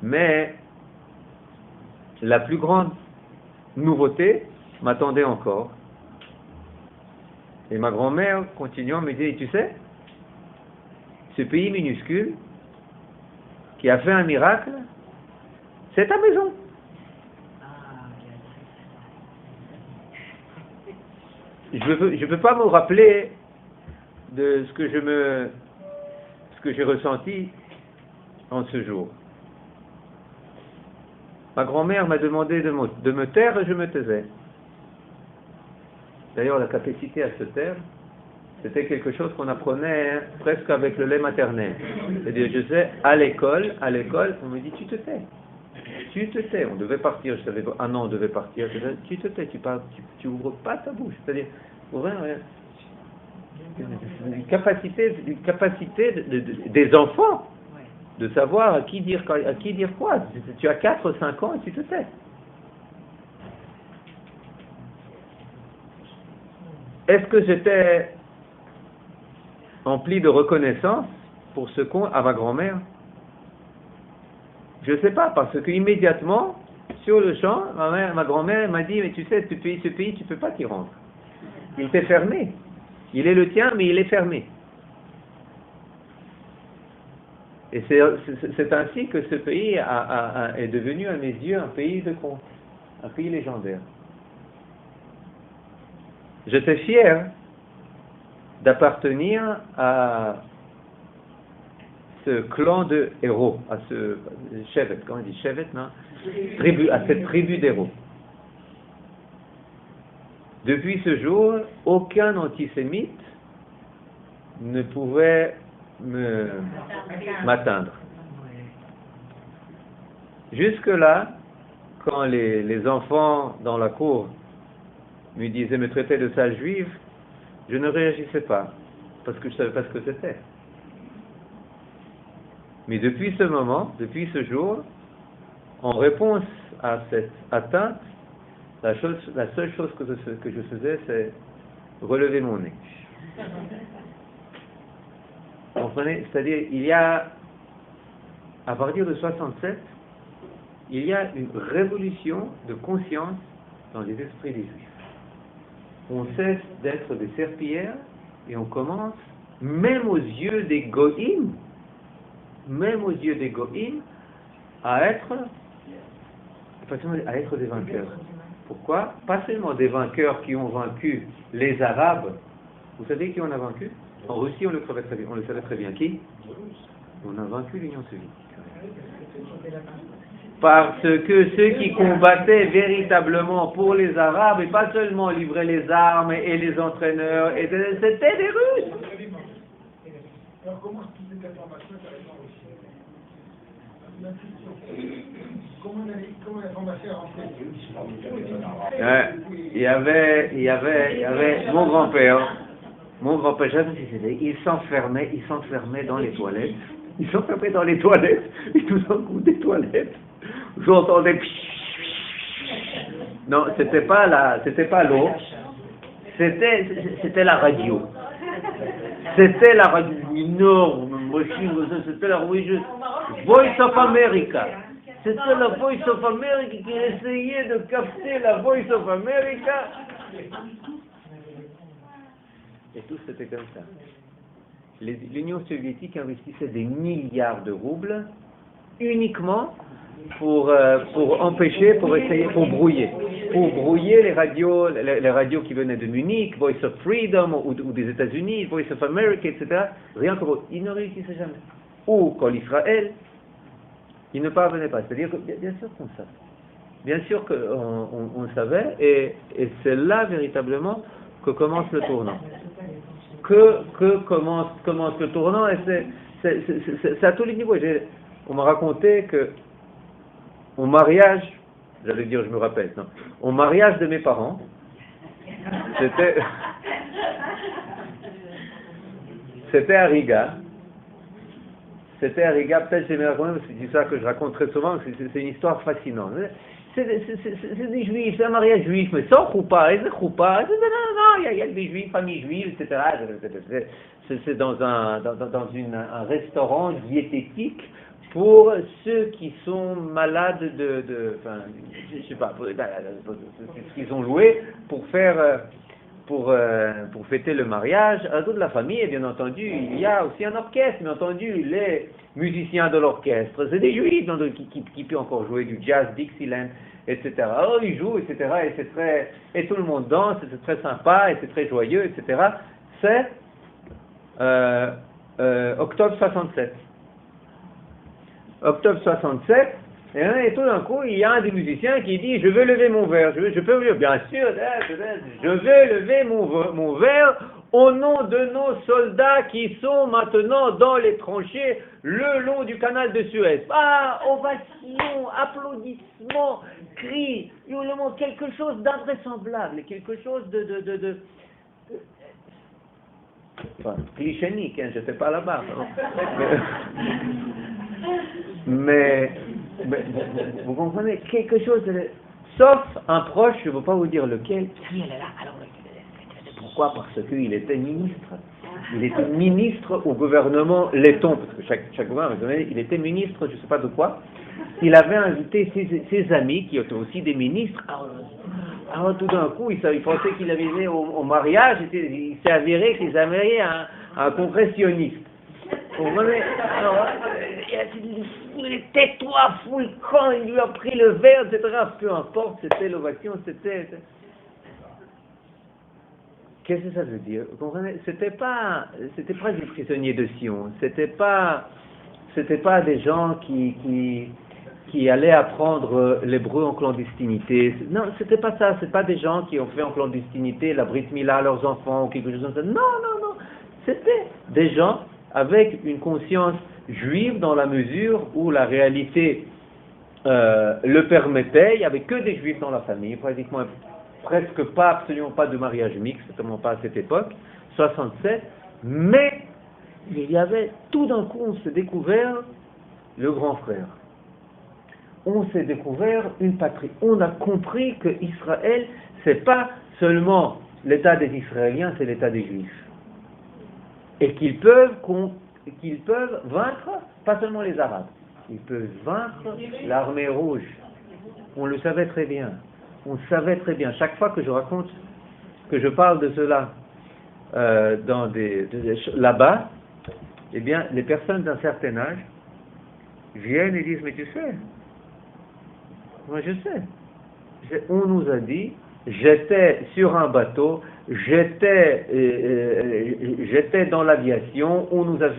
Mais la plus grande nouveauté m'attendait encore. Et ma grand-mère, continuant, me dit, tu sais, ce pays minuscule qui a fait un miracle, c'est ta maison. Je peux pas me rappeler de ce que j'ai ressenti en ce jour. Ma grand-mère m'a demandé de me taire et je me taisais. D'ailleurs, la capacité à se taire, c'était quelque chose qu'on apprenait presque avec le lait maternel. C'est-à-dire, je sais, à l'école, on me dit, tu te tais. Tu te tais. On devait partir, je savais pas. Ah non, on devait partir. Tu te tais, tu ouvres pas ta bouche. C'est-à-dire, une capacité des enfants de savoir à qui dire quoi. Tu as 4-5 ans et tu te tais. Est-ce que j'étais empli de reconnaissance pour ce conte à ma grand-mère? Je ne sais pas, parce que immédiatement, sur le champ, ma grand-mère m'a dit, mais tu sais, ce pays, tu ne peux pas t'y rendre. Il t'est fermé. Il est le tien, mais il est fermé. Et c'est ainsi que ce pays est devenu, à mes yeux, un pays de contes, un pays légendaire. J'étais fier d'appartenir à ce clan de héros, à ce Shevet, comment on dit Shevet, non? À cette tribu d'héros. Depuis ce jour, aucun antisémite ne pouvait m'atteindre. Jusque-là, quand les enfants dans la cour me traitaient de sale juive, je ne réagissais pas, parce que je ne savais pas ce que c'était. Mais depuis ce moment, depuis ce jour, en réponse à cette atteinte, la seule chose que je faisais, c'est relever mon nez. Vous comprenez? C'est-à-dire, il y a, à partir de 67, il y a une révolution de conscience dans les esprits des Juifs. On cesse d'être des serpillères et on commence, même aux yeux des goïms, à être des vainqueurs. Pourquoi? Pas seulement des vainqueurs qui ont vaincu les Arabes. Vous savez qui on a vaincu? En Russie, on le savait très bien. Qui? On a vaincu l'Union soviétique. Parce que ceux qui combattaient véritablement pour les Arabes, et pas seulement livraient les armes et les entraîneurs, c'était des Russes. Alors comment toute cette information est arrivée en Russie? Comment l'information est rentrée? Il y avait mon grand-père, j'avais dit, il s'enfermait dans les toilettes. Il s'enfermait dans les toilettes, et tout d'un coup des toilettes, j'entendais. Non, c'était pas l'eau, c'était la radio. C'était la radio, énorme machine, c'était la Voice of America. C'était la Voice of America qui essayait de capter la Voice of America. Et tout c'était comme ça. L'Union soviétique investissait des milliards de roubles uniquement pour empêcher, pour essayer, pour brouiller. pour brouiller les radios qui venaient de Munich, Voice of Freedom, ou des États-Unis, Voice of America, etc. Rien que ils ne réussissaient jamais. Ou Kol Israël, ils ne parvenaient pas. C'est-à-dire que, bien sûr qu'on savait. Bien sûr qu'on savait, et c'est là véritablement que commence le tournant. Que commence le tournant, et c'est à tous les niveaux. On m'a raconté que au mariage, j'allais dire, je me rappelle, non, au mariage de mes parents, c'était à Riga. Peut-être j'ai raconté, parce que c'est ça que je raconte très souvent, c'est une histoire fascinante. C'est des juifs, c'est un mariage juif, mais sans choupa, et c'est choupa, non, il y a des juifs, famille juive, etc. C'est dans un restaurant diététique pour ceux qui sont malades enfin, je sais pas, ce qu'ils ont loué pour faire, pour fêter le mariage. À toute la famille, et bien entendu, il y a aussi un orchestre, bien entendu, les musiciens de l'orchestre, c'est des juifs qui peuvent encore jouer du jazz, Dixieland, etc. Oh, ils jouent, etc. Et tout le monde danse, et c'est très sympa, et c'est très joyeux, etc. C'est octobre 67. Octobre 67, et tout d'un coup, il y a un des musiciens qui dit « Je veux lever mon verre, je peux lever, bien sûr, je veux lever mon verre au nom de nos soldats qui sont maintenant dans les tranchées le long du canal de Suez. » Ah, ovation, applaudissements, cris, hurlements, quelque chose d'invraisemblable, quelque chose de enfin, clichénique, hein, je ne sais pas là-bas. Mais vous comprenez, quelque chose, sauf un proche, je ne veux pas vous dire lequel, qui est là, alors, pourquoi? Parce qu'il était ministre. Il était ministre au gouvernement letton, parce que chaque gouvernement, il était ministre, je ne sais pas de quoi. Il avait invité ses amis, qui étaient aussi des ministres. Alors tout d'un coup, il pensait qu'il avait été au mariage, il s'est avéré qu'ils avaient un congressionniste. Vous comprenez? Alors, tais-toi, fou le camp, il lui a pris le verre, etc. Peu importe, c'était l'ovation, c'était... Qu'est-ce que ça veut dire? Vous comprenez? C'était pas des prisonniers de Sion, c'était pas des gens qui allaient apprendre l'hébreu en clandestinité. Non, c'était pas ça, c'est pas des gens qui ont fait en clandestinité la brit mila à leurs enfants ou quelque chose comme ça. Non. C'était des gens avec une conscience juive dans la mesure où la réalité le permettait. Il n'y avait que des juifs dans la famille, pratiquement presque pas, absolument pas de mariage mixte, certainement pas à cette époque, 67, mais il y avait, tout d'un coup, on s'est découvert le grand frère. On s'est découvert une patrie. On a compris que Israël, c'est pas seulement l'état des Israéliens, c'est l'état des Juifs. Et qu'ils peuvent vaincre, pas seulement les Arabes, ils peuvent vaincre l'armée rouge. On le savait très bien. On savait très bien. Chaque fois que je raconte, que je parle de cela là-bas, eh bien, les personnes d'un certain âge viennent et disent, mais tu sais, moi je sais. On nous a dit, j'étais sur un bateau, j'étais dans l'aviation, on nous a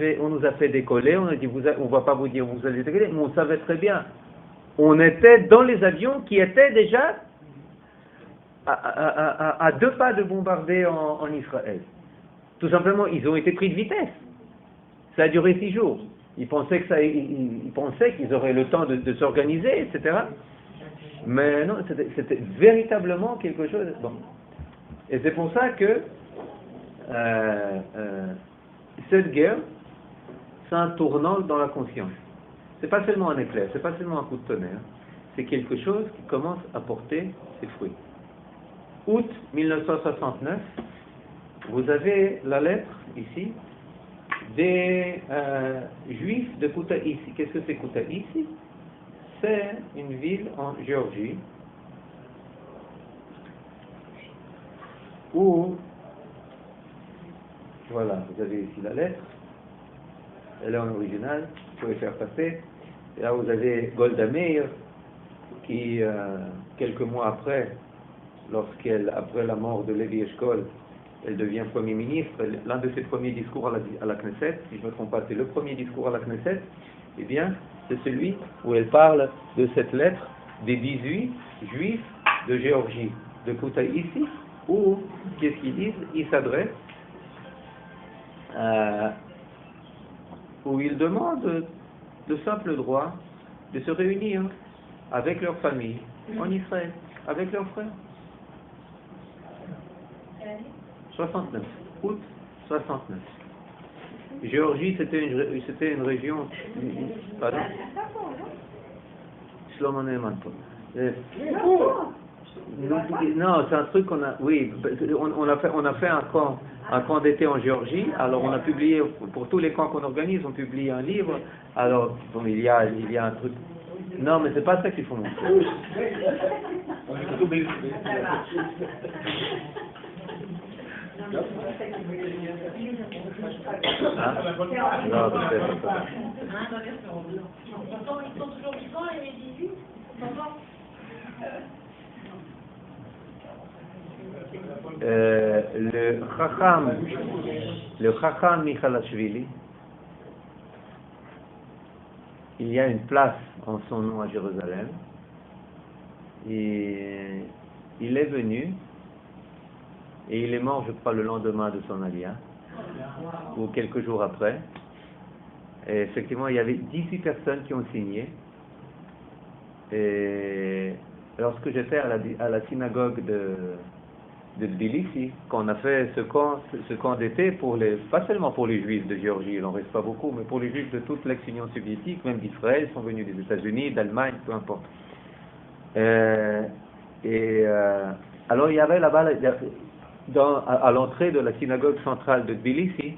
fait décoller, on a dit, on va pas vous dire vous allez décoller, mais on savait très bien. On était dans les avions qui étaient déjà à 2 pas de bombarder en Israël. Tout simplement, ils ont été pris de vitesse. Ça a duré 6 jours. Ils pensaient qu'ils auraient le temps de s'organiser, etc. Mais non, c'était véritablement quelque chose. Bon. Et c'est pour ça que cette guerre, c'est un tournant dans la conscience. C'est pas seulement un éclair, c'est pas seulement un coup de tonnerre. C'est quelque chose qui commence à porter ses fruits. Août 1969, vous avez la lettre ici des Juifs de Koutaïssi. Qu'est-ce que c'est Koutaïssi? C'est une ville en Géorgie où, voilà, vous avez ici la lettre, elle est en original, vous pouvez faire passer. Et là vous avez Golda Meir qui, quelques mois après, lorsqu'elle, après la mort de Lévi Eshkol, elle devient Premier ministre, l'un de ses premiers discours à la Knesset, si je ne me trompe pas, c'est le premier discours à la Knesset, eh bien, c'est celui où elle parle de cette lettre des 18 juifs de Géorgie, de Koutaïssi, où, qu'est-ce qu'ils disent? Ils s'adressent, où ils demandent le simple droit de se réunir avec leur famille en Israël, avec leurs frères. 69, août 69. Géorgie, c'était une région. Pardon? Shlomo Neyman. Non, c'est un truc qu'on a. Oui, on a fait un camp d'été en Géorgie. Alors on a publié pour tous les camps qu'on organise, on publie un livre. Alors bon, il y a un truc. Non, mais c'est pas ça qu'il faut montrer. Hein? Non, peut-être pas. Ils sont toujours vivants, les 18 le Chacham Michalashvili, il y a une place en son nom à Jérusalem. Et il est venu et il est mort, je crois, le lendemain de son alia, ou quelques jours après. Et effectivement, il y avait 18 personnes qui ont signé. Et lorsque j'étais à la synagogue de Tbilissi, quand on a fait ce camp d'été, pas seulement pour les juifs de Géorgie, il n'en reste pas beaucoup, mais pour les juifs de toute l'ex-Union soviétique, même d'Israël, sont venus des États-Unis, d'Allemagne, peu importe. Alors il y avait là-bas, à l'entrée de la synagogue centrale de Tbilissi,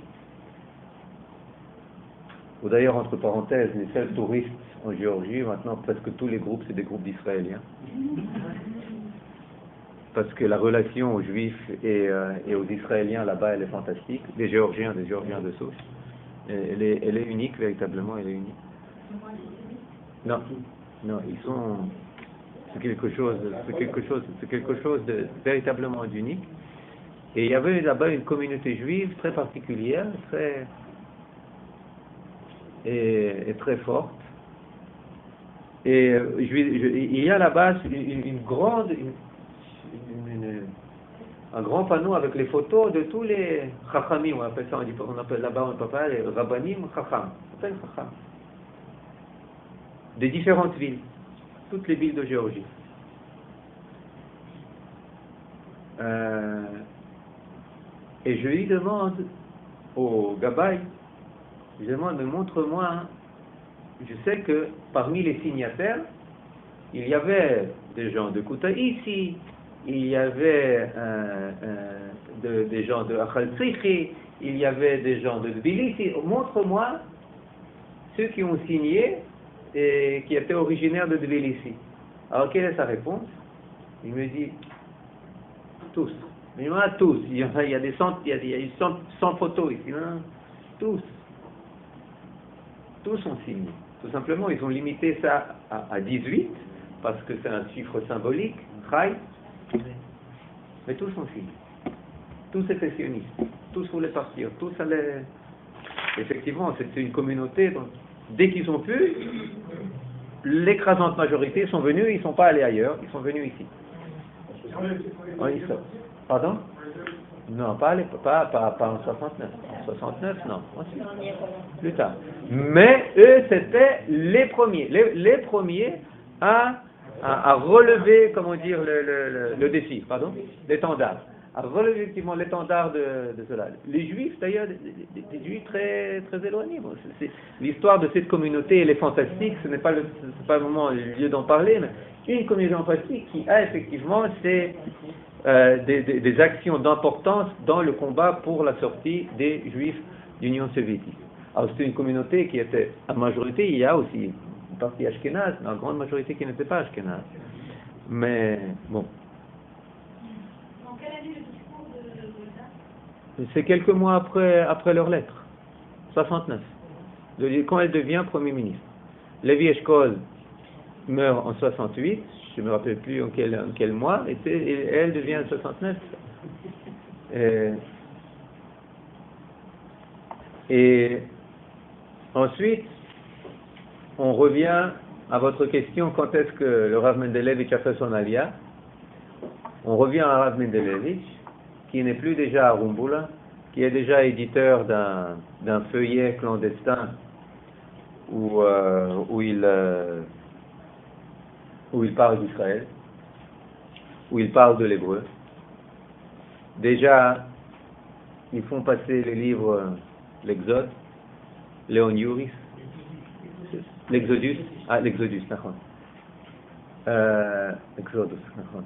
ou d'ailleurs, entre parenthèses, les seuls touristes en Géorgie, maintenant presque tous les groupes, c'est des groupes d'Israéliens. Parce que la relation aux Juifs et aux Israéliens là-bas, elle est fantastique. Des Géorgiens de souche. Elle est unique, véritablement, elle est unique. Non, ils sont... C'est quelque chose de véritablement unique. Et il y avait là-bas une communauté juive très particulière, et très forte. Et il y a là-bas un grand panneau avec les photos de tous les chachamim, on appelle là-bas les rabbanim chacham, des différentes villes, toutes les villes de Géorgie. Et je lui demande au Gabay, je lui demande, mais montre-moi, je sais que parmi les signataires, il y avait des gens de Koutaïssi, il y avait des gens de Achal Tzrichi, il y avait des gens de Tbilissi. Montre-moi ceux qui ont signé et qui étaient originaires de Tbilissi. Alors quelle est sa réponse? Il me dit tous. Mais il y en a tous. Il y a des 100 photos ici. Non, tous. Tous ont signé. Tout simplement, ils ont limité ça à 18 parce que c'est un chiffre symbolique. Chai. Mais tous ont signé. Tous étaient sionistes. Tous voulaient partir. Tous allaient. Effectivement, c'était une communauté. Donc, dès qu'ils ont pu, l'écrasante majorité sont venus. Ils ne sont pas allés ailleurs. Ils sont venus ici. Pardon? Non, pas en 69. En 69, non. Ensuite. Plus tard. Mais eux, c'était les premiers. Les premiers à relever, comment dire, le défi, pardon, l'étendard. À relever effectivement l'étendard de cela. Les Juifs, d'ailleurs, des Juifs très, très éloignés. Bon, l'histoire de cette communauté, elle est fantastique. Ce n'est pas le moment, le lieu d'en parler, mais une communauté fantastique qui a effectivement des actions d'importance dans le combat pour la sortie des Juifs d'Union soviétique. Alors c'était une communauté qui était, à majorité, il y a aussi une partie ashkénaze, mais une grande majorité qui n'était pas ashkénaze. Mais bon. En quelle année le discours de Golda? C'est quelques mois après leur lettre, 69, quand elle devient Premier ministre. Lévi Eshkol meurt en 68, je ne me rappelle plus en quel mois, et elle devient 69. Et ensuite, on revient à votre question, quand est-ce que le Rav Mendelevitch a fait son alia? On revient à Rav Mendelevitch, qui n'est plus déjà à Rumbula, qui est déjà éditeur d'un feuillet clandestin où il parle d'Israël, où il parle de l'hébreu. Déjà, ils font passer les livres, l'Exode, Léon Uris, l'Exodus, d'accord. Exodus, d'accord.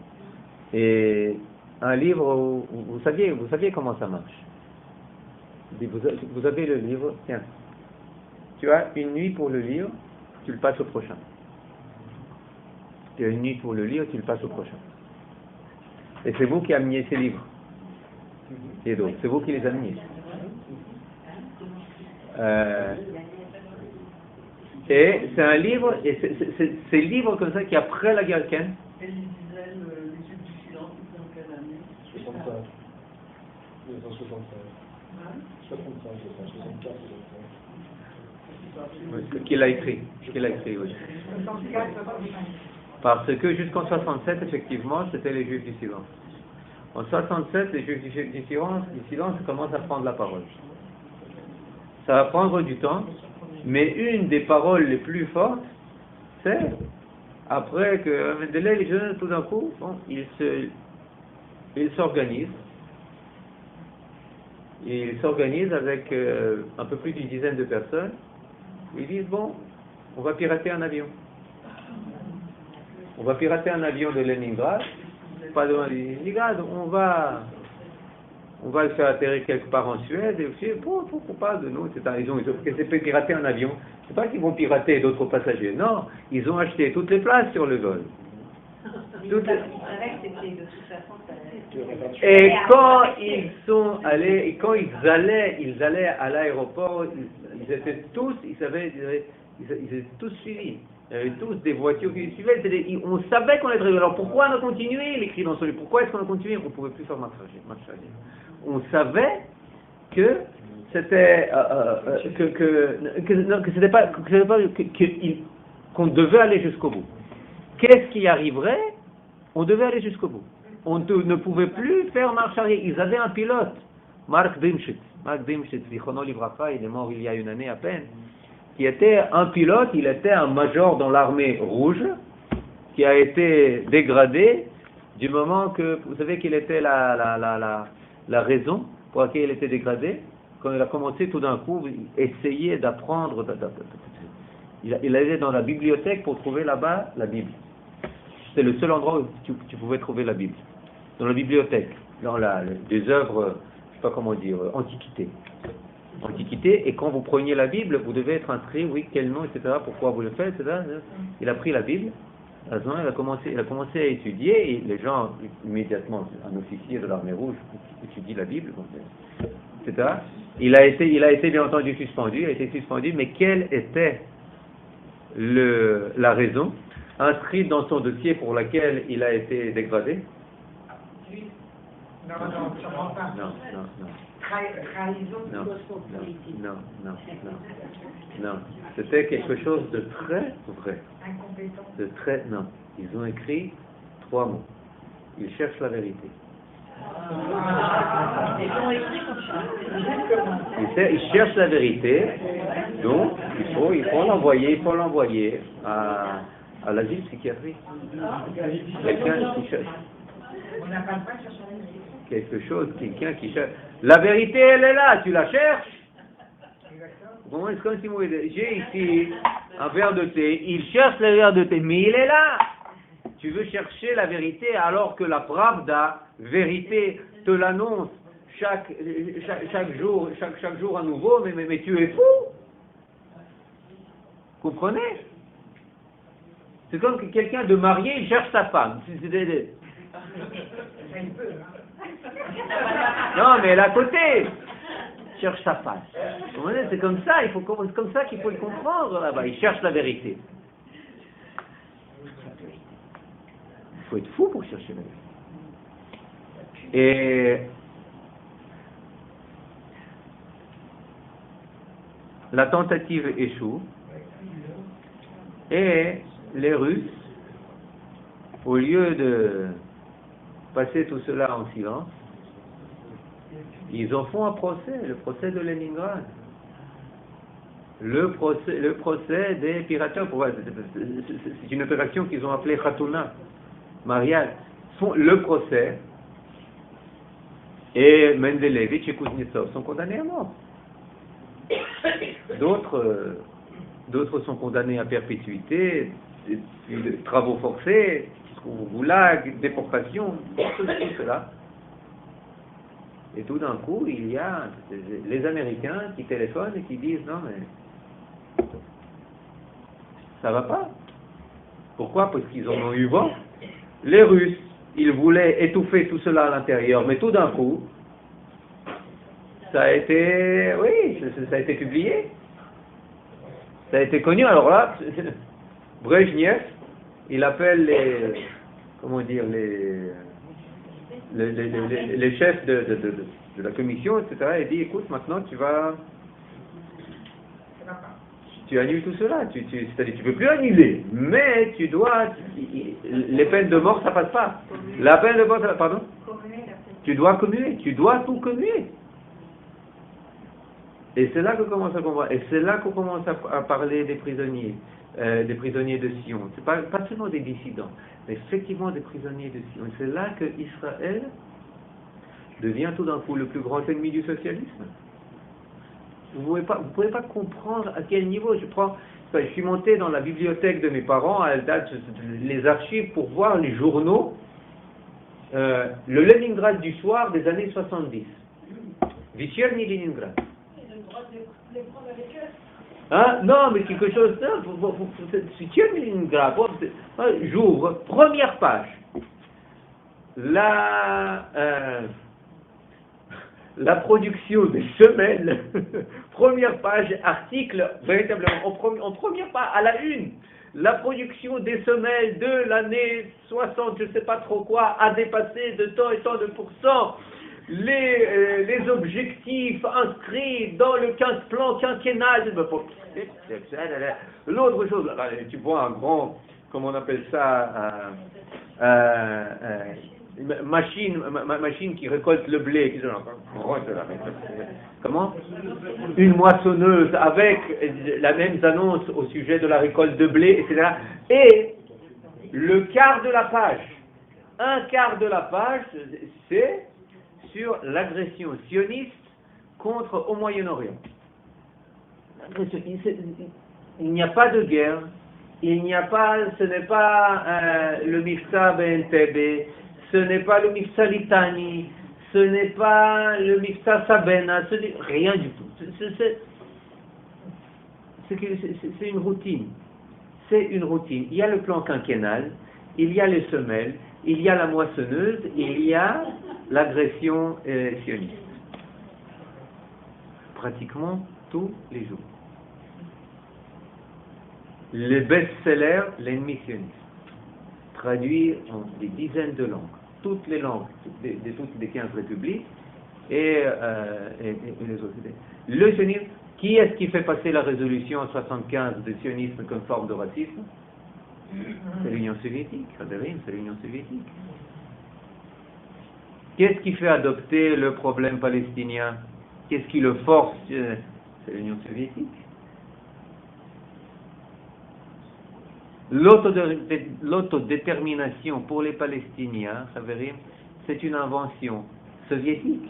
Et un livre où vous saviez comment ça marche. Vous avez le livre, tiens, tu as une nuit pour le lire, tu le passes au prochain. Tu as une nuit pour le lire, tu le passes au prochain. Et c'est vous qui amenez ces livres. Et donc, c'est vous qui les amenez. Et c'est un livre, et c'est le livre comme ça qui après la guerre Ken. Et il disait l'étude du silence, c'est en quelle année 65. 1965. 65, 64, Ce qu'il a écrit, oui. Parce que jusqu'en 67, effectivement, c'était les Juifs du silence. En 67, les Juifs du silence commencent à prendre la parole. Ça va prendre du temps, mais une des paroles les plus fortes, c'est après que Mendeley, tout d'un coup, bon, il s'organise. Il s'organise avec un peu plus d'une dizaine de personnes. Ils disent, bon, on va pirater un avion. On va pirater un avion de Leningrad. Pas de Leningrad, on va le faire atterrir quelque part en Suède. Et aussi, pourquoi pas de nous, ils ont pirater un avion. C'est pas qu'ils vont pirater d'autres passagers. Non, ils ont acheté toutes les places sur le vol. Et quand ils sont allés, et quand ils allaient à l'aéroport, ils étaient tous suivis. Il y avait tous des voitures qui les suivaient. On savait qu'on était arrivé. Alors pourquoi on a continué? Il écrit dans son livre. Pourquoi est-ce qu'on a continué? On ne pouvait plus faire marche arrière. On savait que c'était qu'on devait aller jusqu'au bout. Qu'est-ce qui arriverait? On devait aller jusqu'au bout. On ne pouvait plus faire marche arrière. Ils avaient un pilote, Mark Dimshit, Zichrono Livracha, il est mort il y a une année à peine, qui était un pilote, il était un major dans l'armée rouge, qui a été dégradé du moment que, vous savez quelle était la raison pour laquelle il était dégradé? Quand il a commencé tout d'un coup, essayer d'apprendre, il allait dans la bibliothèque pour trouver là-bas la Bible. C'est le seul endroit où tu pouvais trouver la Bible. Dans la bibliothèque, dans des œuvres, je ne sais pas comment dire, antiquité, et quand vous preniez la Bible, vous devez être inscrit, oui, quel nom, etc., pourquoi vous le faites, etc. Il a pris la Bible, il a commencé à étudier, et les gens, immédiatement, un officier de l'armée rouge étudie la Bible, etc. Il a été bien entendu suspendu, mais quelle était la raison inscrite dans son dossier pour laquelle il a été dégradé? Non, sûrement pas. Non. C'était quelque chose de très vrai. Incompétent. Non. Ils ont écrit 3 mots. Ils cherchent la vérité. Ils cherchent la vérité, donc il faut l'envoyer à l'asile psychiatrique. Quelqu'un qui cherche. On n'a pas le droit de chercher la vérité. Quelqu'un qui cherche. La vérité, elle est là, tu la cherches. Bon, c'est comme si moi, j'ai ici un verre de thé, il cherche le verre de thé, mais il est là. Tu veux chercher la vérité alors que la Pravda, vérité, te l'annonce chaque jour à nouveau, mais tu es fou. Comprenez? C'est comme que quelqu'un de marié, il cherche sa femme. Non, mais elle est à côté. Il cherche sa face. C'est comme ça, c'est comme ça qu'il faut le comprendre là-bas. Il cherche la vérité. faut être fou pour chercher la vérité. Et la tentative échoue. Et les Russes, au lieu de passer tout cela en silence, ils en font un procès, le procès de Leningrad. Le procès des pirateurs. C'est une opération qu'ils ont appelée Khatouna, mariage. Le procès, et Mendelevitch et Kuznetsov sont condamnés à mort. D'autres sont condamnés à perpétuité, travaux forcés, goulag, déportation, tout cela. Et tout d'un coup, il y a les Américains qui téléphonent et qui disent non mais ça va pas. Pourquoi? Parce qu'ils en ont eu vent. Les Russes, ils voulaient étouffer tout cela à l'intérieur, mais tout d'un coup, ça a été, oui, ça a été publié. Ça a été connu. Alors là, Brejnev, il appelle les chefs de la commission, etc. et dit, écoute, maintenant tu annules tout cela. C'est-à-dire, tu peux plus annuler, mais tu dois, les peines de mort, ça passe pas. La peine de mort, pardon? Tu dois commuer, tu dois tout commuer. Et c'est là qu'on commence à comprendre, et c'est là qu'on commence à parler des prisonniers de Sion. C'est pas seulement des dissidents, mais effectivement des prisonniers de Sion. C'est là que Israël devient tout d'un coup le plus grand ennemi du socialisme. Vous pouvez pas comprendre à quel niveau. Je suis monté dans la bibliothèque de mes parents, à Eldad, les archives pour voir les journaux, le Leningrad du soir des années 70. Вечерний Leningrad. Hein? Non, mais quelque chose. C'est Leningrad. J'ouvre, première page. La production des semelles, première page, article, véritablement, en première page, à la une, la production des semelles de l'année 60, je ne sais pas trop quoi, a dépassé de tant et tant de pourcents les objectifs inscrits dans le 15 plan quinquennal. L'autre chose, tu vois un grand, comment on appelle ça, machine qui récolte le blé, comment? Une moissonneuse avec la même annonce au sujet de la récolte de blé, etc. Et le quart de la page, un quart de la page, c'est sur l'agression sioniste au Moyen-Orient. Il n'y a pas de guerre, ce n'est pas le Mifta Ben Entebbe, ce n'est pas le Mifta Litani, ce n'est pas le Mifta Sabena, ce n'est rien du tout. C'est une routine. C'est une routine. Il y a le plan quinquennal, il y a les semelles, il y a la moissonneuse, il y a l'agression sioniste. Pratiquement tous les jours. Les best-sellers, l'ennemi sioniste, traduits en des dizaines de langues, toutes les langues de toutes les 15 républiques et les autres. Le sionisme, qui est-ce qui fait passer la résolution en 75 de sionisme comme forme de racisme? C'est l'Union soviétique, c'est l'Union soviétique. Qu'est-ce qui fait adopter le problème palestinien? Qu'est-ce qui le force? C'est l'Union soviétique. L'autodétermination pour les Palestiniens, c'est une invention soviétique.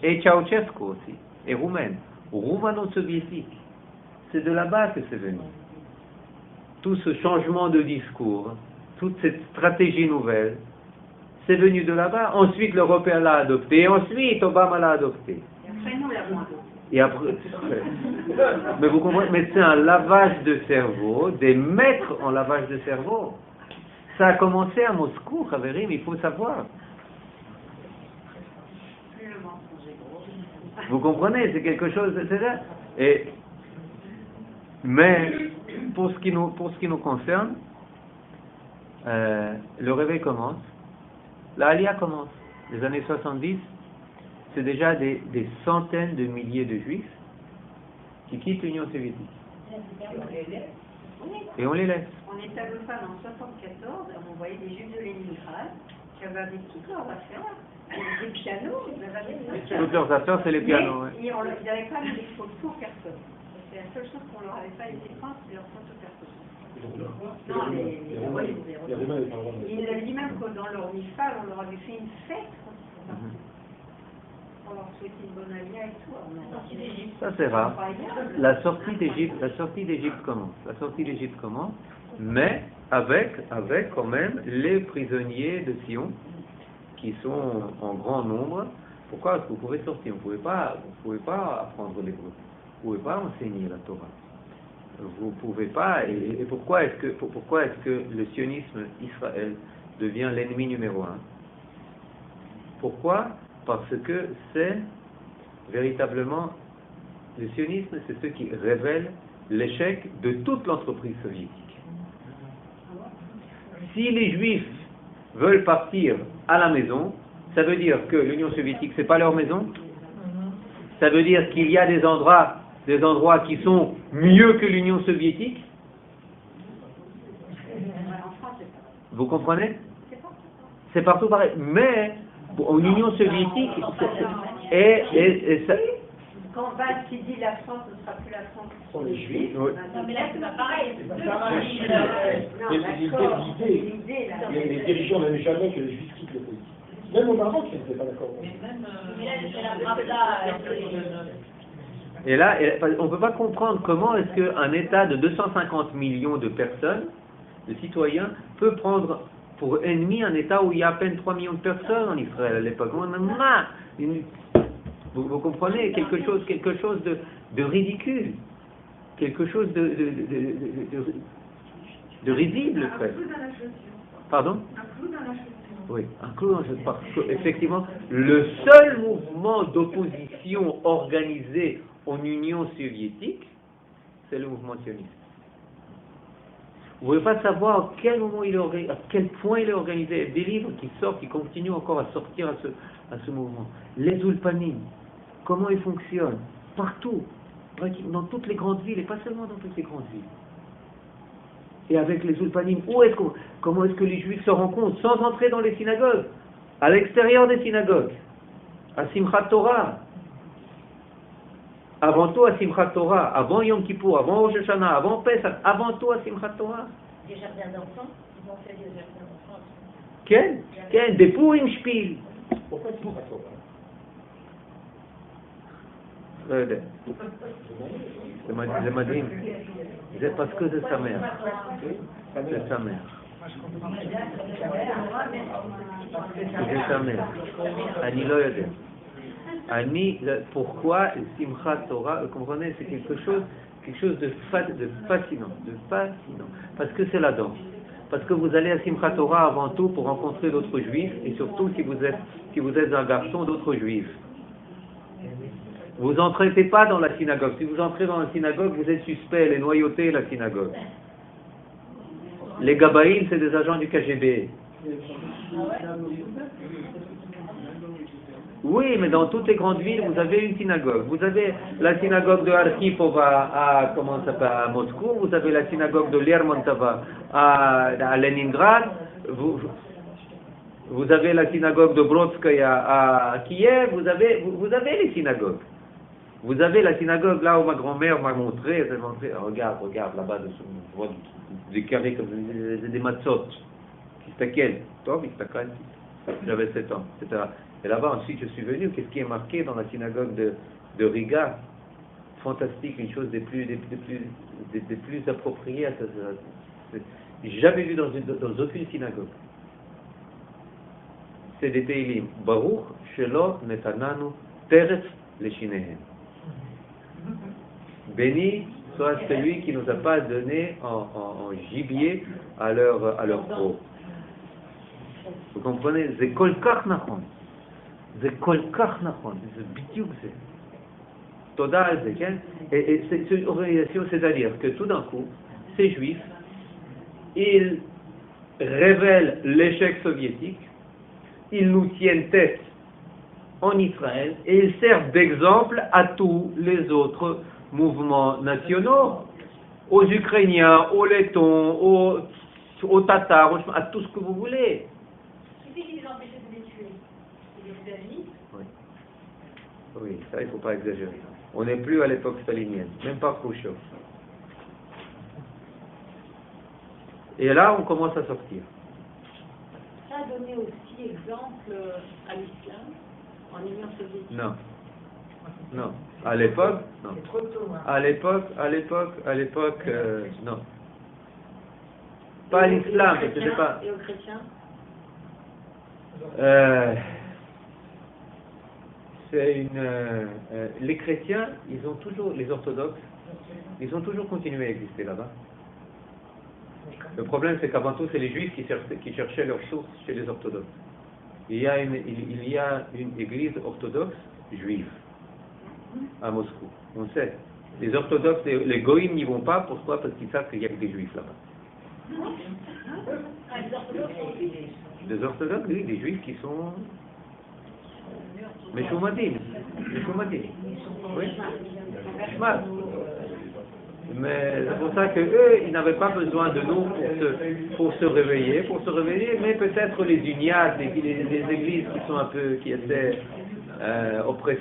Et Ceausescu aussi, et roumaine, roumano-soviétique. C'est de là-bas que c'est venu. Tout ce changement de discours, toute cette stratégie nouvelle, c'est venu de là-bas. Ensuite, l'Européen l'a adopté, et ensuite, Obama l'a adopté. Et après, nous l'avons adopté. Et après, mais vous comprenez, mais c'est un lavage de cerveau, des maîtres en lavage de cerveau. Ça a commencé à Moscou, Khaverim, il faut savoir. Vous comprenez, c'est quelque chose, c'est ça. Mais pour ce qui nous concerne, le réveil commence, la Aliyah commence. Les années 70, c'est déjà des centaines de milliers de juifs qui quittent l'Union soviétique. Et on les laisse. On était à l'OTAN en 1974, on voyait des juifs de Léningrad qui avaient avec toutes leurs affaires, des pianos, ils avaient avec Toutes leurs affaires, c'est les pianos. Ouais. Ils n'avaient pas mis des photos personne. C'est la seule chose qu'on leur avait pas laissé prendre, c'est leurs photos personne. Non, les Roumains. Ils avaient dit même que dans leur Mifal, on leur avait fait une fête. On leur souhaitait une bonne alliance et tout. Ça c'est rare. La sortie d'Égypte commence. Mais avec quand même les prisonniers de Sion qui sont en grand nombre. Pourquoi? Parce que vous pouvez sortir, vous pouvez pas apprendre l'hébreu, vous pouvez pas enseigner la Torah. Vous pouvez pas. Et pourquoi est-ce que le sionisme Israël devient l'ennemi numéro un? Pourquoi? Parce que c'est véritablement le sionisme, c'est ce qui révèle l'échec de toute l'entreprise soviétique. Si les Juifs veulent partir à la maison, ça veut dire que l'Union soviétique c'est pas leur maison. Ça veut dire qu'il y a des endroits qui sont mieux que l'Union soviétique. Vous comprenez? C'est partout pareil. Mais en Union soviétique, et ça... Quand Valls qui dit la France ne sera plus la France, Ce sont les Juifs. Oui. Non, mais là, c'est pas pareil. C'est pas pareil. L'idée, les dirigeants n'aimaient jamais que les Juifs quittent le pays. Même au Maroc, ils n'étaient pas d'accord. Mais là, c'est la Pravda. Et là, on ne peut pas comprendre comment est-ce qu'un État de 250 millions de personnes, de citoyens, peut prendre pour ennemi un État où il y a à peine 3 millions de personnes en Israël à l'époque. Vous comprenez, quelque chose de ridicule, quelque chose de risible presque. Pardon? Oui, un clou dans la chaussure. Parce qu'effectivement, le seul mouvement d'opposition organisé en Union soviétique, c'est le mouvement sioniste. Vous ne pouvez pas savoir à quel moment il est organisé, à quel point il est organisé. Il y a des livres qui sortent, qui continuent encore à sortir à ce mouvement. Les ulpanim, comment ils fonctionnent, partout, dans toutes les grandes villes, et pas seulement dans toutes les grandes villes. Et avec les ulpanim, comment est-ce que les juifs se rencontrent sans entrer dans les synagogues, à l'extérieur des synagogues, à Simchat Torah, avant tout à Simchat Torah, avant Yom Kippour, avant Rosh Hashanah, avant Pesach, avant tout à Simchat Torah. Des jardins d'enfants, ils ont fait des jardins d'enfants. Quel des Purim Spiel. Pourquoi Simchat Torah? זה מדהים, זה parce que c'est sa mère, c'est sa mère, c'est sa mère, אני לא יודע, pourquoi Simchat Torah, vous comprenez, c'est quelque chose de fascinant, parce que c'est la danse, parce que vous allez à Simchat Torah avant tout pour rencontrer d'autres juifs, et surtout si vous êtes un garçon d'autres juifs. Vous n'entrez pas dans la synagogue. Si vous entrez dans la synagogue, vous êtes suspect, les noyautés, la synagogue. Les gabaïls, c'est des agents du KGB. Oui, mais dans toutes les grandes villes, vous avez une synagogue. Vous avez la synagogue de Arkhipova à Moscou, vous avez la synagogue de Lermontova à Leningrad, vous avez la synagogue de Brodskaya à Kiev, vous avez les synagogues. Vous avez la synagogue là où ma grand-mère m'a montré, regarde là-bas, je vois des carrés comme des matzot. J'avais 7 ans, etc. Et là-bas ensuite je suis venu, qu'est-ce qui est marqué dans la synagogue de Riga? Fantastique, une chose des plus appropriées à ça. J'ai jamais vu dans aucune synagogue. C'est des Teilim. Baruch shelo netananu teretz leshinehem. Béni soit celui qui nous a pas donné en gibier à leur peau. Vous comprenez? C'est kol kach nachon. C'est kol kach nachon. C'est bitiuk c'est. Toda al zeken. Et c'est une organisation, c'est-à-dire que tout d'un coup, ces juifs, ils révèle l'échec soviétique, ils nous tiennent tête en Israël et ils servent d'exemple à tous les autres mouvements nationaux, aux Ukrainiens, aux Lettons, aux Tatars, à tout ce que vous voulez. Qui c'est qui les empêchait de les tuer? C'est les États-Unis? Oui, ça il ne faut pas exagérer. On n'est plus à l'époque stalinienne, même pas Khrouchtchev. Et là, on commence à sortir. Ça a donné aussi exemple à l'islam en Union soviétique. Non. Non. À l'époque, non. C'est trop tôt. Hein. À l'époque, non. Pas l'islam, parce que c'est pas. Et aux chrétiens? C'est une. Les chrétiens, ils ont toujours, les orthodoxes, ils ont toujours continué à exister là-bas. Le problème, c'est qu'avant tout, c'est les juifs qui cherchaient leur source chez les orthodoxes. Il y a une église orthodoxe juive à Moscou. On sait. Les orthodoxes, les goïms n'y vont pas. Pourquoi? Parce qu'ils savent qu'il n'y a que des juifs là-bas. Ah, les orthodoxes aussi. Des orthodoxes, oui, des juifs qui sont Meshumadim. Oui. Shmat. Mais c'est pour ça qu'eux, ils n'avaient pas besoin de nous pour se réveiller, mais peut-être les uniades, les églises qui sont un peu, qui étaient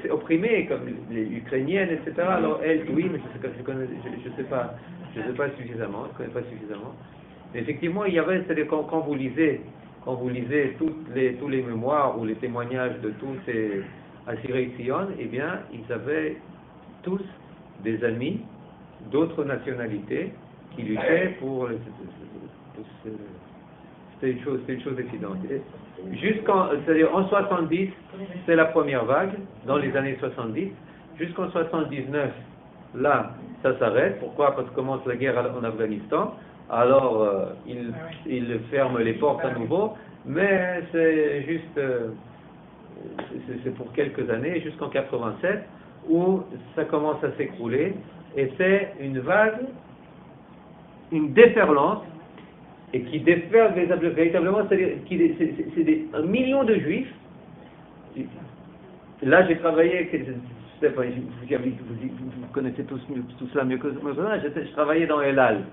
opprimées, comme les ukrainiennes, etc. Alors elles, oui, mais je sais pas suffisamment, je connais pas suffisamment. Mais effectivement, il y avait, c'est-à-dire quand vous lisez tous les mémoires ou les témoignages de tous ces Asirei Tzion, eh bien, ils avaient tous des amis d'autres nationalités qui luttaient pour c'était une chose évidente. C'est-à-dire en 70, c'est la première vague, dans les années 70, jusqu'en 79, là, ça s'arrête. Pourquoi? Parce que commence la guerre en Afghanistan, alors ils ferment les portes à nouveau, mais c'est juste, c'est pour quelques années, jusqu'en 87, où ça commence à s'écrouler. Et c'est une vague, une déferlante, et qui déferle véritablement, c'est des millions de juifs. Là, j'ai travaillé, vous connaissez tout cela mieux que moi, je travaillais dans El Al,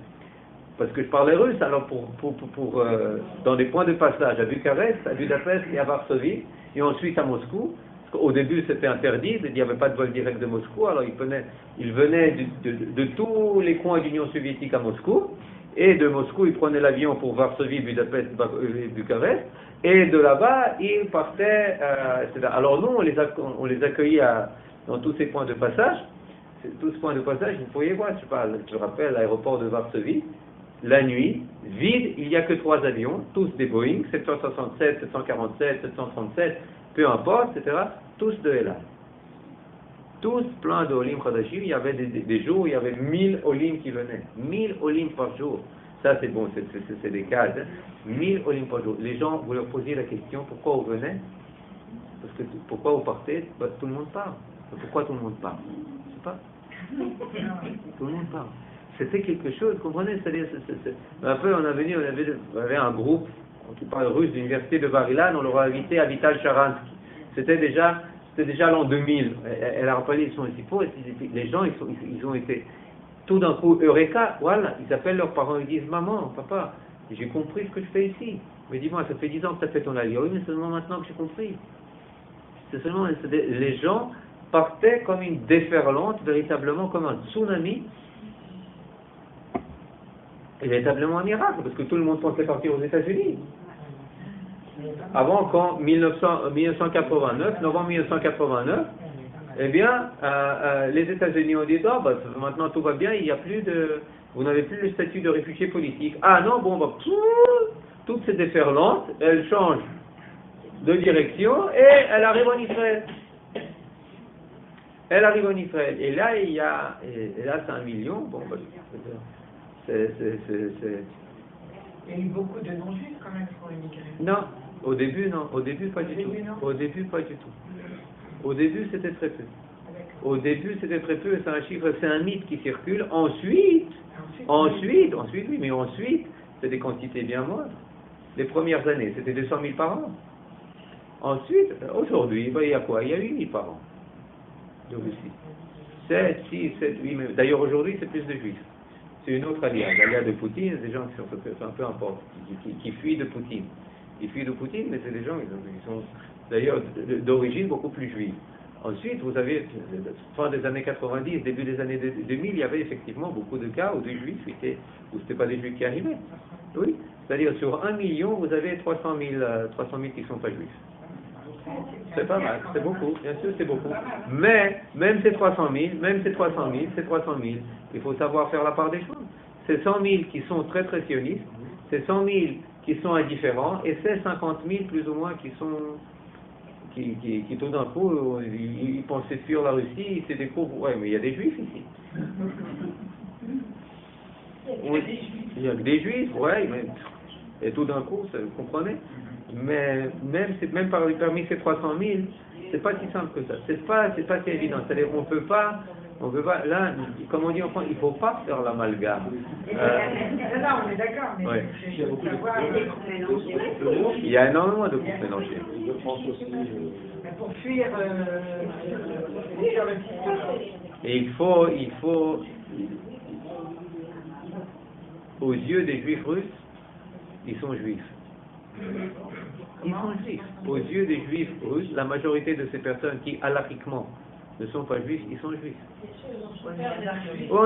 parce que je parlais russe, alors dans des points de passage à Bucarest, à Budapest et à Varsovie, et ensuite à Moscou. Au début, c'était interdit, il n'y avait pas de vol direct de Moscou, alors ils venaient de tous les coins d'Union soviétique à Moscou, et de Moscou, ils prenaient l'avion pour Varsovie, Budapest, Bucarest, et de là-bas, ils partaient, alors nous, on les accueillait dans tous ces points de passage. Tous ces points de passage, vous pourriez voir, je rappelle l'aéroport de Varsovie, la nuit, vide, il n'y a que 3 avions, tous des Boeing, 767, 747, 737, peu importe, etc., tous de El Al. Tous pleins de Olim Khadashim. Il y avait des jours où il y avait 1000 Olim qui venaient. 1000 Olim par jour. Ça, c'est bon, c'est des cas. 1000 Olim par jour. Les gens, vous leur posiez la question, pourquoi vous venez? Parce que pourquoi vous partez? Tout le monde part. Pourquoi tout le monde part? Je sais pas. Tout le monde part. C'était quelque chose, vous comprenez? C'est-à-dire, après, on avait un groupe qui parle russe de l'université de Bar-Ilan, on leur a invité à Vital Sharansky. C'était déjà l'an 2000. Elle a rappelé, ils sont ici pour, les gens, ils ont été, tout d'un coup, Eureka, voilà, ils appellent leurs parents, ils disent, maman, papa, j'ai compris ce que je fais ici. Mais dis-moi, ça fait 10 ans que tu as fait ton allié. Oui, mais c'est seulement maintenant que j'ai compris. Les gens partaient comme une déferlante, véritablement comme un tsunami, et véritablement un miracle, parce que tout le monde pensait partir aux États-Unis. Avant, quand 1989, novembre 1989, eh bien, les États-Unis ont dit, maintenant tout va bien, vous n'avez plus le statut de réfugié politique. Ah non, toutes ces déferlantes, elles changent de direction et elles arrivent en Israël. Et là, et là, c'est 1 million. Il y a eu beaucoup de non-juifs quand même pour immigrer. Non, au début pas du tout. Au début c'était très peu. Et c'est un chiffre, c'est un mythe qui circule. Ensuite, oui, mais ensuite, c'est des quantités bien moindres. Les premières années, c'était 200 000 par an. Ensuite, aujourd'hui, il y a quoi? Il y a 8 000 par an de Russie. 7, 6, 7, 8 000. D'ailleurs, aujourd'hui, c'est plus de juifs. C'est une autre alliance. L'alliance de Poutine, c'est des gens qui sont un peu importés, qui fuient de Poutine. Ils fuient de Poutine, mais c'est des gens qui sont d'ailleurs d'origine beaucoup plus juive. Ensuite, vous avez, fin des années 90, début des années 2000, il y avait effectivement beaucoup de cas où des juifs étaient, où ce n'étaient pas des juifs qui arrivaient. Oui, c'est-à-dire sur 1 million, vous avez 300 000 qui ne sont pas juifs. C'est pas mal, c'est beaucoup, bien sûr c'est beaucoup. Mais, même ces 300 000, il faut savoir faire la part des choses. C'est 100 000 qui sont très très sionistes, c'est 100 000 qui sont indifférents, et c'est 50 000 plus ou moins qui sont... Qui tout d'un coup, ils pensaient fuir la Russie, ils se découvrent, ouais, mais il y a des juifs ici. Oui, il y a des juifs, ouais, mais, et tout d'un coup, vous comprenez? Mais même parmi ces 300 000, c'est pas si simple que ça. C'est pas si évident. C'est-à-dire, on peut pas, là, comme on dit en France, il faut pas faire l'amalgame. Non, on est d'accord, mais ouais. je veux savoir, il y a énormément de groupes mélangés. Je pense aussi. pour fuir le système. Et il faut, aux yeux des juifs russes, ils sont juifs. Ils sont juifs. Aux yeux des juifs russes, la majorité de ces personnes qui, halachiquement, ne sont pas juifs, ils sont juifs. Non,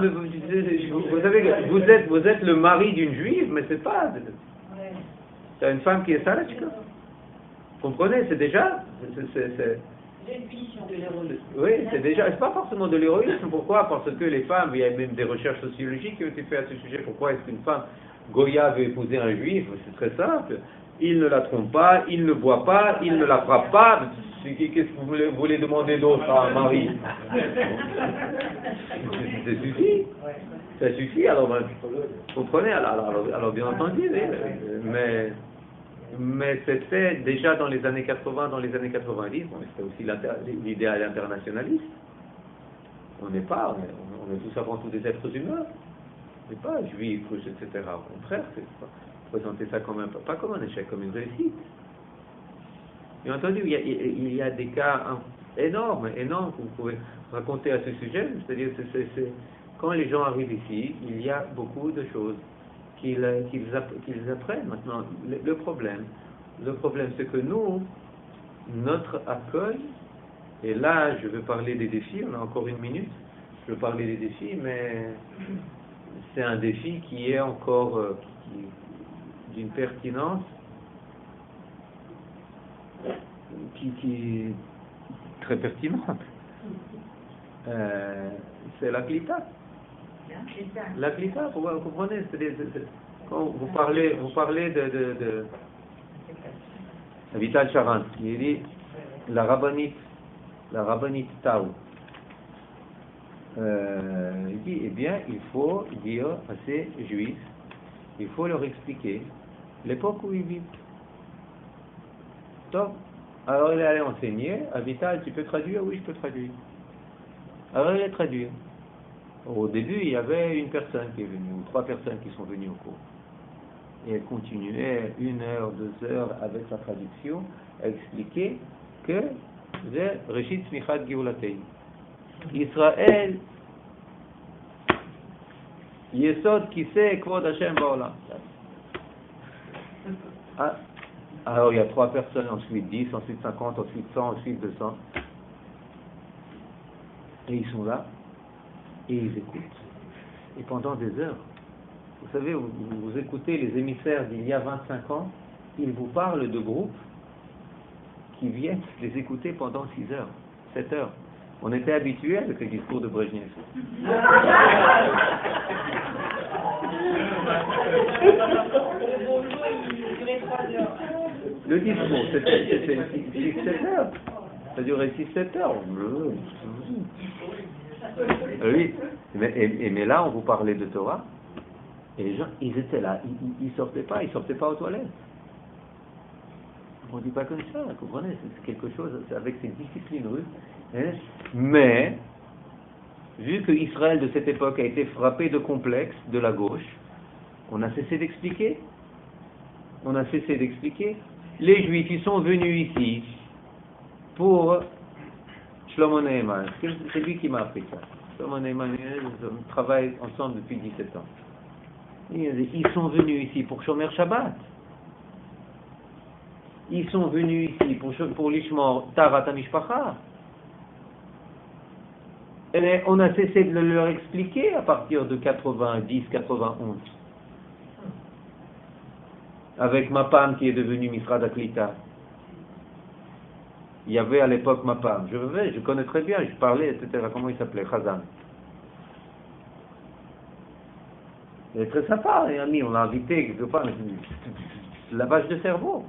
mais vous savez, vous êtes le mari d'une juive, mais c'est pas... C'est une femme qui est salachka. Vous comprenez, c'est déjà... Oui, c'est déjà... C'est pas forcément de l'héroïsme. Pourquoi? Parce que les femmes, il y a même des recherches sociologiques qui ont été faites à ce sujet. Pourquoi est-ce qu'une femme Goya veut épouser un juif? C'est très simple. Il ne la trompe pas, il ne boit pas, il ne la frappe pas. Qu'est-ce que vous voulez demander d'autre à un mari? Ça suffit. Ça suffit, alors vous comprenez, alors bien entendu, mais c'était déjà dans les années 80, dans les années 90, bon, c'était aussi l'idéal internationaliste. On est tous avant tout des êtres humains. On n'est pas juifs, etc. Au contraire, c'est présenter ça comme pas comme un échec, comme une réussite. Bien entendu, il y a des cas énormes que vous pouvez raconter à ce sujet. C'est-à-dire, quand les gens arrivent ici, il y a beaucoup de choses qu'ils apprennent. Maintenant, le problème, c'est que nous, notre accueil, et là, je veux parler des défis, on a encore une minute, je veux parler des défis, mais c'est un défi qui est encore d'une pertinence qui est très pertinente. C'est la clita. La clita, vous comprenez, quand vous parlez de Vital Charant, il dit la rabbinite Tao. Il dit, eh bien, il faut dire à ces juifs, il faut leur expliquer l'époque où ils vivent. Donc, alors il est allé enseigner, à Vital, tu peux traduire? Oui, je peux traduire. Alors il est traduit. Au début, il y avait une personne qui est venue, ou 3 personnes qui sont venues au cours. Et elle continuait 1 heure, 2 heures avec sa traduction, à expliquer que c'est Reshit Smichat Geulatei. Israël, Yesod Kiseh Kvod Hashem Ba'olam. Alors il y a 3 personnes, ensuite 10, ensuite 50, ensuite 100, ensuite 200. Et ils sont là, et ils écoutent. Et pendant des heures, vous savez, vous écoutez les émissaires d'il y a 25 ans, ils vous parlent de groupes qui viennent les écouter pendant 6 heures, 7 heures. On était habitués avec le discours de Brejnev. Le discours, c'était 6-7 heures. Ça durait 6-7 heures. Oui, mais là, on vous parlait de Torah, et les gens, ils étaient là, ils sortaient pas aux toilettes. On ne dit pas comme ça, vous comprenez, c'est quelque chose, avec ces disciplines russes. Hein? Mais, vu que Israël de cette époque a été frappé de complexe de la gauche, on a cessé d'expliquer. on a cessé d'expliquer. Les Juifs, ils sont venus ici pour Shlomo Neiman. C'est lui qui m'a appris ça. Shlomo Neiman, on travaille ensemble depuis 17 ans. Ils sont venus ici pour Shomer Shabbat. Ils sont venus ici pour l'Ishmor Tarat HaMishpacha. Et on a cessé de leur expliquer à partir de 90, 91. Avec Mapam qui est devenu Misrad Aklita. Il y avait à l'époque Mapam. Je connais très bien, je parlais, etc. Comment il s'appelait? Khazan. Il est très sympa, un ami, on l'a invité quelque part. Lavage de cerveau.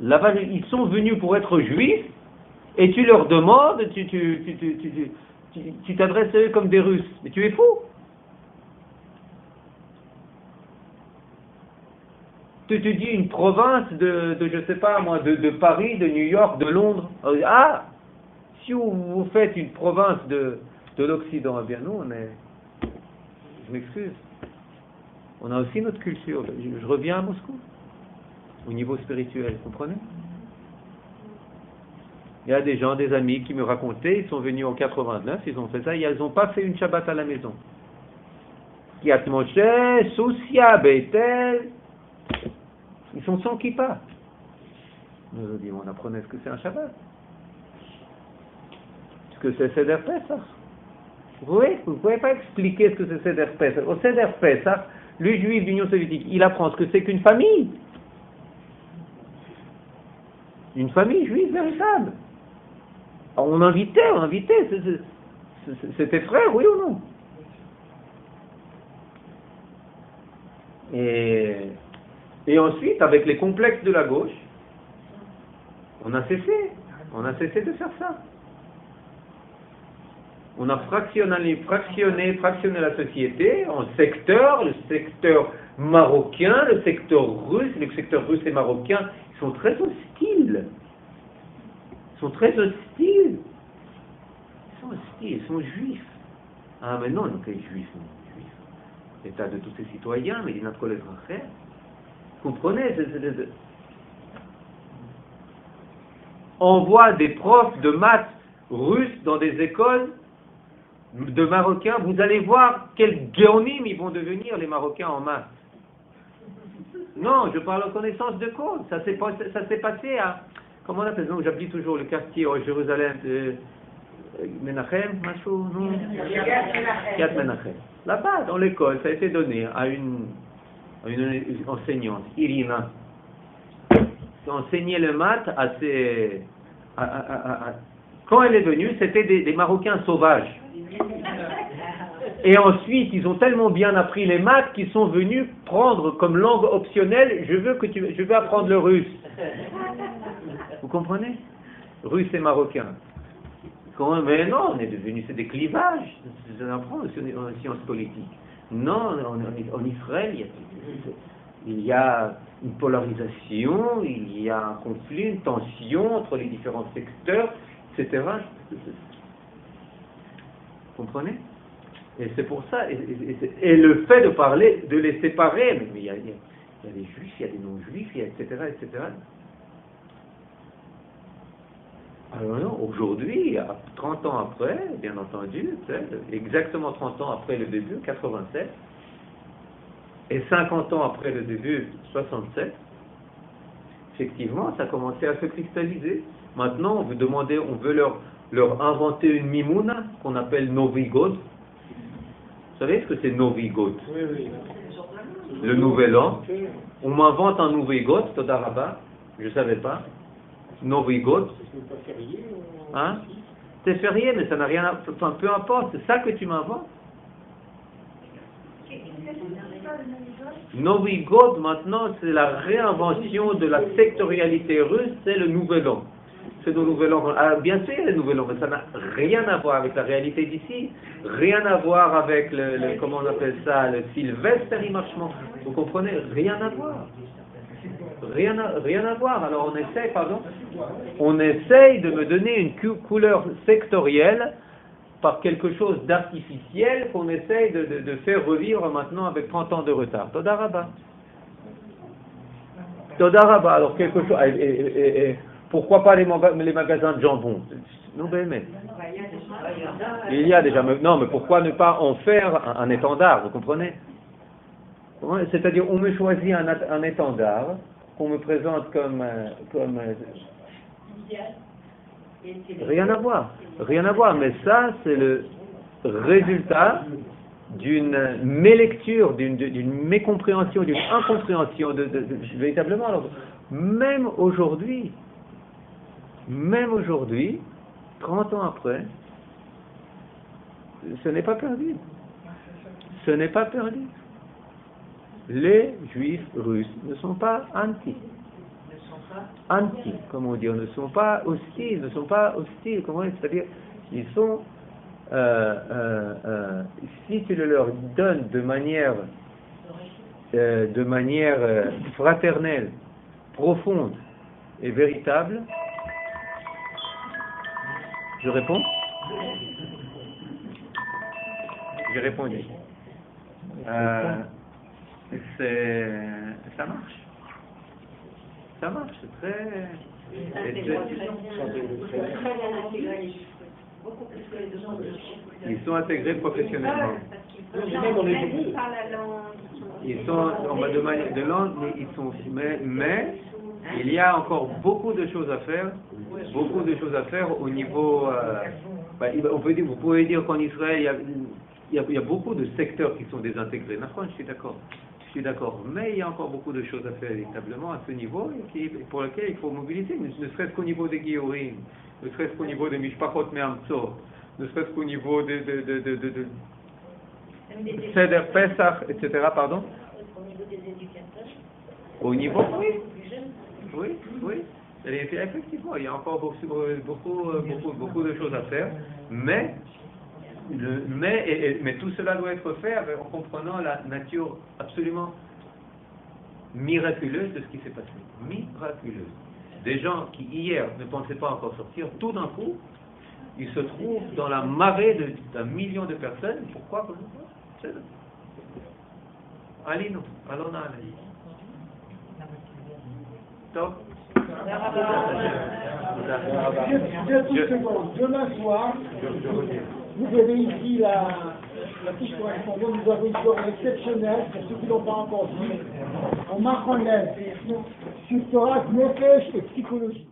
Ils sont venus pour être juifs et tu leur demandes, tu t'adresses à eux comme des Russes. Mais tu es fou. Tu te dis une province de je sais pas moi, de Paris, de New York, de Londres. Ah, si vous faites une province de l'Occident, eh bien nous, je m'excuse. On a aussi notre culture. Je reviens à Moscou. Au niveau spirituel, vous comprenez? Il y a des gens, des amis qui me racontaient, ils sont venus en 89, ils ont fait ça, ils n'ont pas fait une Shabbat à la maison. Kiat Moshe, Sousia, Bethel, ils sont sans kippa. Nous dit, on apprenait ce que c'est un Shabbat. Ce que c'est Seder Pesach. Vous ne pouvez pas expliquer ce que c'est Seder Pesach. Au Seder Pesach, le juif d'Union soviétique, il apprend ce que c'est qu'une famille. Une famille juive véritable. Alors on invitait. C'était frère, oui ou non? Et ensuite, avec les complexes de la gauche, on a cessé de faire ça. On a fractionné la société en secteurs, le secteur marocain, le secteur russe et marocain, ils sont très hostiles. Ils sont juifs. Ah mais non, quel juif, L'état de tous ces citoyens, mais il y a notre frère. Vous comprenez? On voit des profs de maths russes dans des écoles de Marocains, vous allez voir quels géonymes ils vont devenir les Marocains en maths. Non, je parle en connaissance de cause. Ça s'est passé à... Comment on appelle? Non, j'habite toujours le quartier à Jérusalem de Menachem, Machou, non? Kiat Menachem. Là-bas, dans l'école, ça a été donné à une enseignante, Irina, qui enseignait le maths à ses... Quand elle est venue, c'était des Marocains sauvages. Et ensuite, ils ont tellement bien appris les maths qu'ils sont venus prendre comme langue optionnelle, je veux apprendre le russe. Vous comprenez? Russe et marocain. Mais non, on est devenus, c'est des clivages. On apprend en sciences politiques. Non, en Israël, il y a une polarisation, il y a un conflit, une tension entre les différents secteurs, etc. Vous comprenez? Et c'est pour ça, et le fait de parler, de les séparer, mais il y a des juifs, il y a des non-juifs, etc., etc. Alors non, aujourd'hui, 30 ans après, bien entendu, exactement 30 ans après le début, 87, et 50 ans après le début, 67, effectivement, ça a commencé à se cristalliser. Maintenant, on veut leur inventer une mimouna qu'on appelle Novi God. Vous savez ce que c'est Novi God? Oui. Le nouvel an. On m'invente un Novi God, Toda Rabba, je ne savais pas. Novi God. C'est pas férié. Hein? C'est férié, mais ça n'a rien à... Enfin, peu importe, c'est ça que tu m'inventes. Novi God, maintenant, c'est la réinvention de la sectorialité russe, c'est le nouvel an. C'est le nouvel an. Ah, bien sûr, le nouvel an, mais ça n'a rien à voir avec la réalité d'ici, rien à voir avec le comment on appelle ça, le Sylvestre Marchement. Vous comprenez? Rien à voir. Rien à voir. Alors on essaye de me donner une couleur sectorielle par quelque chose d'artificiel qu'on essaye de faire revivre maintenant avec 30 ans de retard. Toda Rabba. Todaraba, alors quelque chose. Et pourquoi pas les magasins de jambon? Non, mais. Il y a déjà. Non, mais pourquoi ne pas en faire un étendard, vous comprenez? C'est-à-dire, on me choisit un étendard qu'on me présente comme rien à voir, mais ça, c'est le résultat d'une mélecture, d'une mécompréhension, d'une incompréhension véritablement. Alors, même aujourd'hui, 30 ans après, ce n'est pas perdu. Ce n'est pas perdu. Les juifs russes ne sont pas comment dire, ne sont pas hostiles, comment dire, c'est-à-dire, ils sont, si tu le leur donnes de manière fraternelle, profonde et véritable, je réponds? J'ai répondu. Ça marche, c'est très ils sont intégrés professionnellement. Ils sont en mode de langue, mais il y a encore beaucoup de choses à faire, au niveau. On peut dire, vous pouvez dire qu'en Israël, il y a beaucoup de secteurs qui sont désintégrés. D'accord, je suis d'accord, mais il y a encore beaucoup de choses à faire véritablement à ce niveau pour lesquelles il faut mobiliser, ne serait-ce qu'au niveau des Guillorim, ne serait-ce qu'au niveau des Mishpachot Me'amtzot, ne serait-ce qu'au niveau de Seder Pesach, etc. Pardon? Au niveau des éducateurs. Au niveau, oui. Effectivement, il y a encore beaucoup de choses à faire, mais tout cela doit être fait en comprenant la nature absolument miraculeuse de ce qui s'est passé. Miraculeuse. Des gens qui hier ne pensaient pas encore sortir, tout d'un coup, ils se trouvent dans la marée d'un million de personnes. Pourquoi? Allons. Top. Demain soir, vous verrez ici la fiche correspondante. Nous avons une soirée exceptionnelle pour ceux qui ne l'ont pas encore vu. On marque en l'aide sur Torah, Nefesh et psychologie.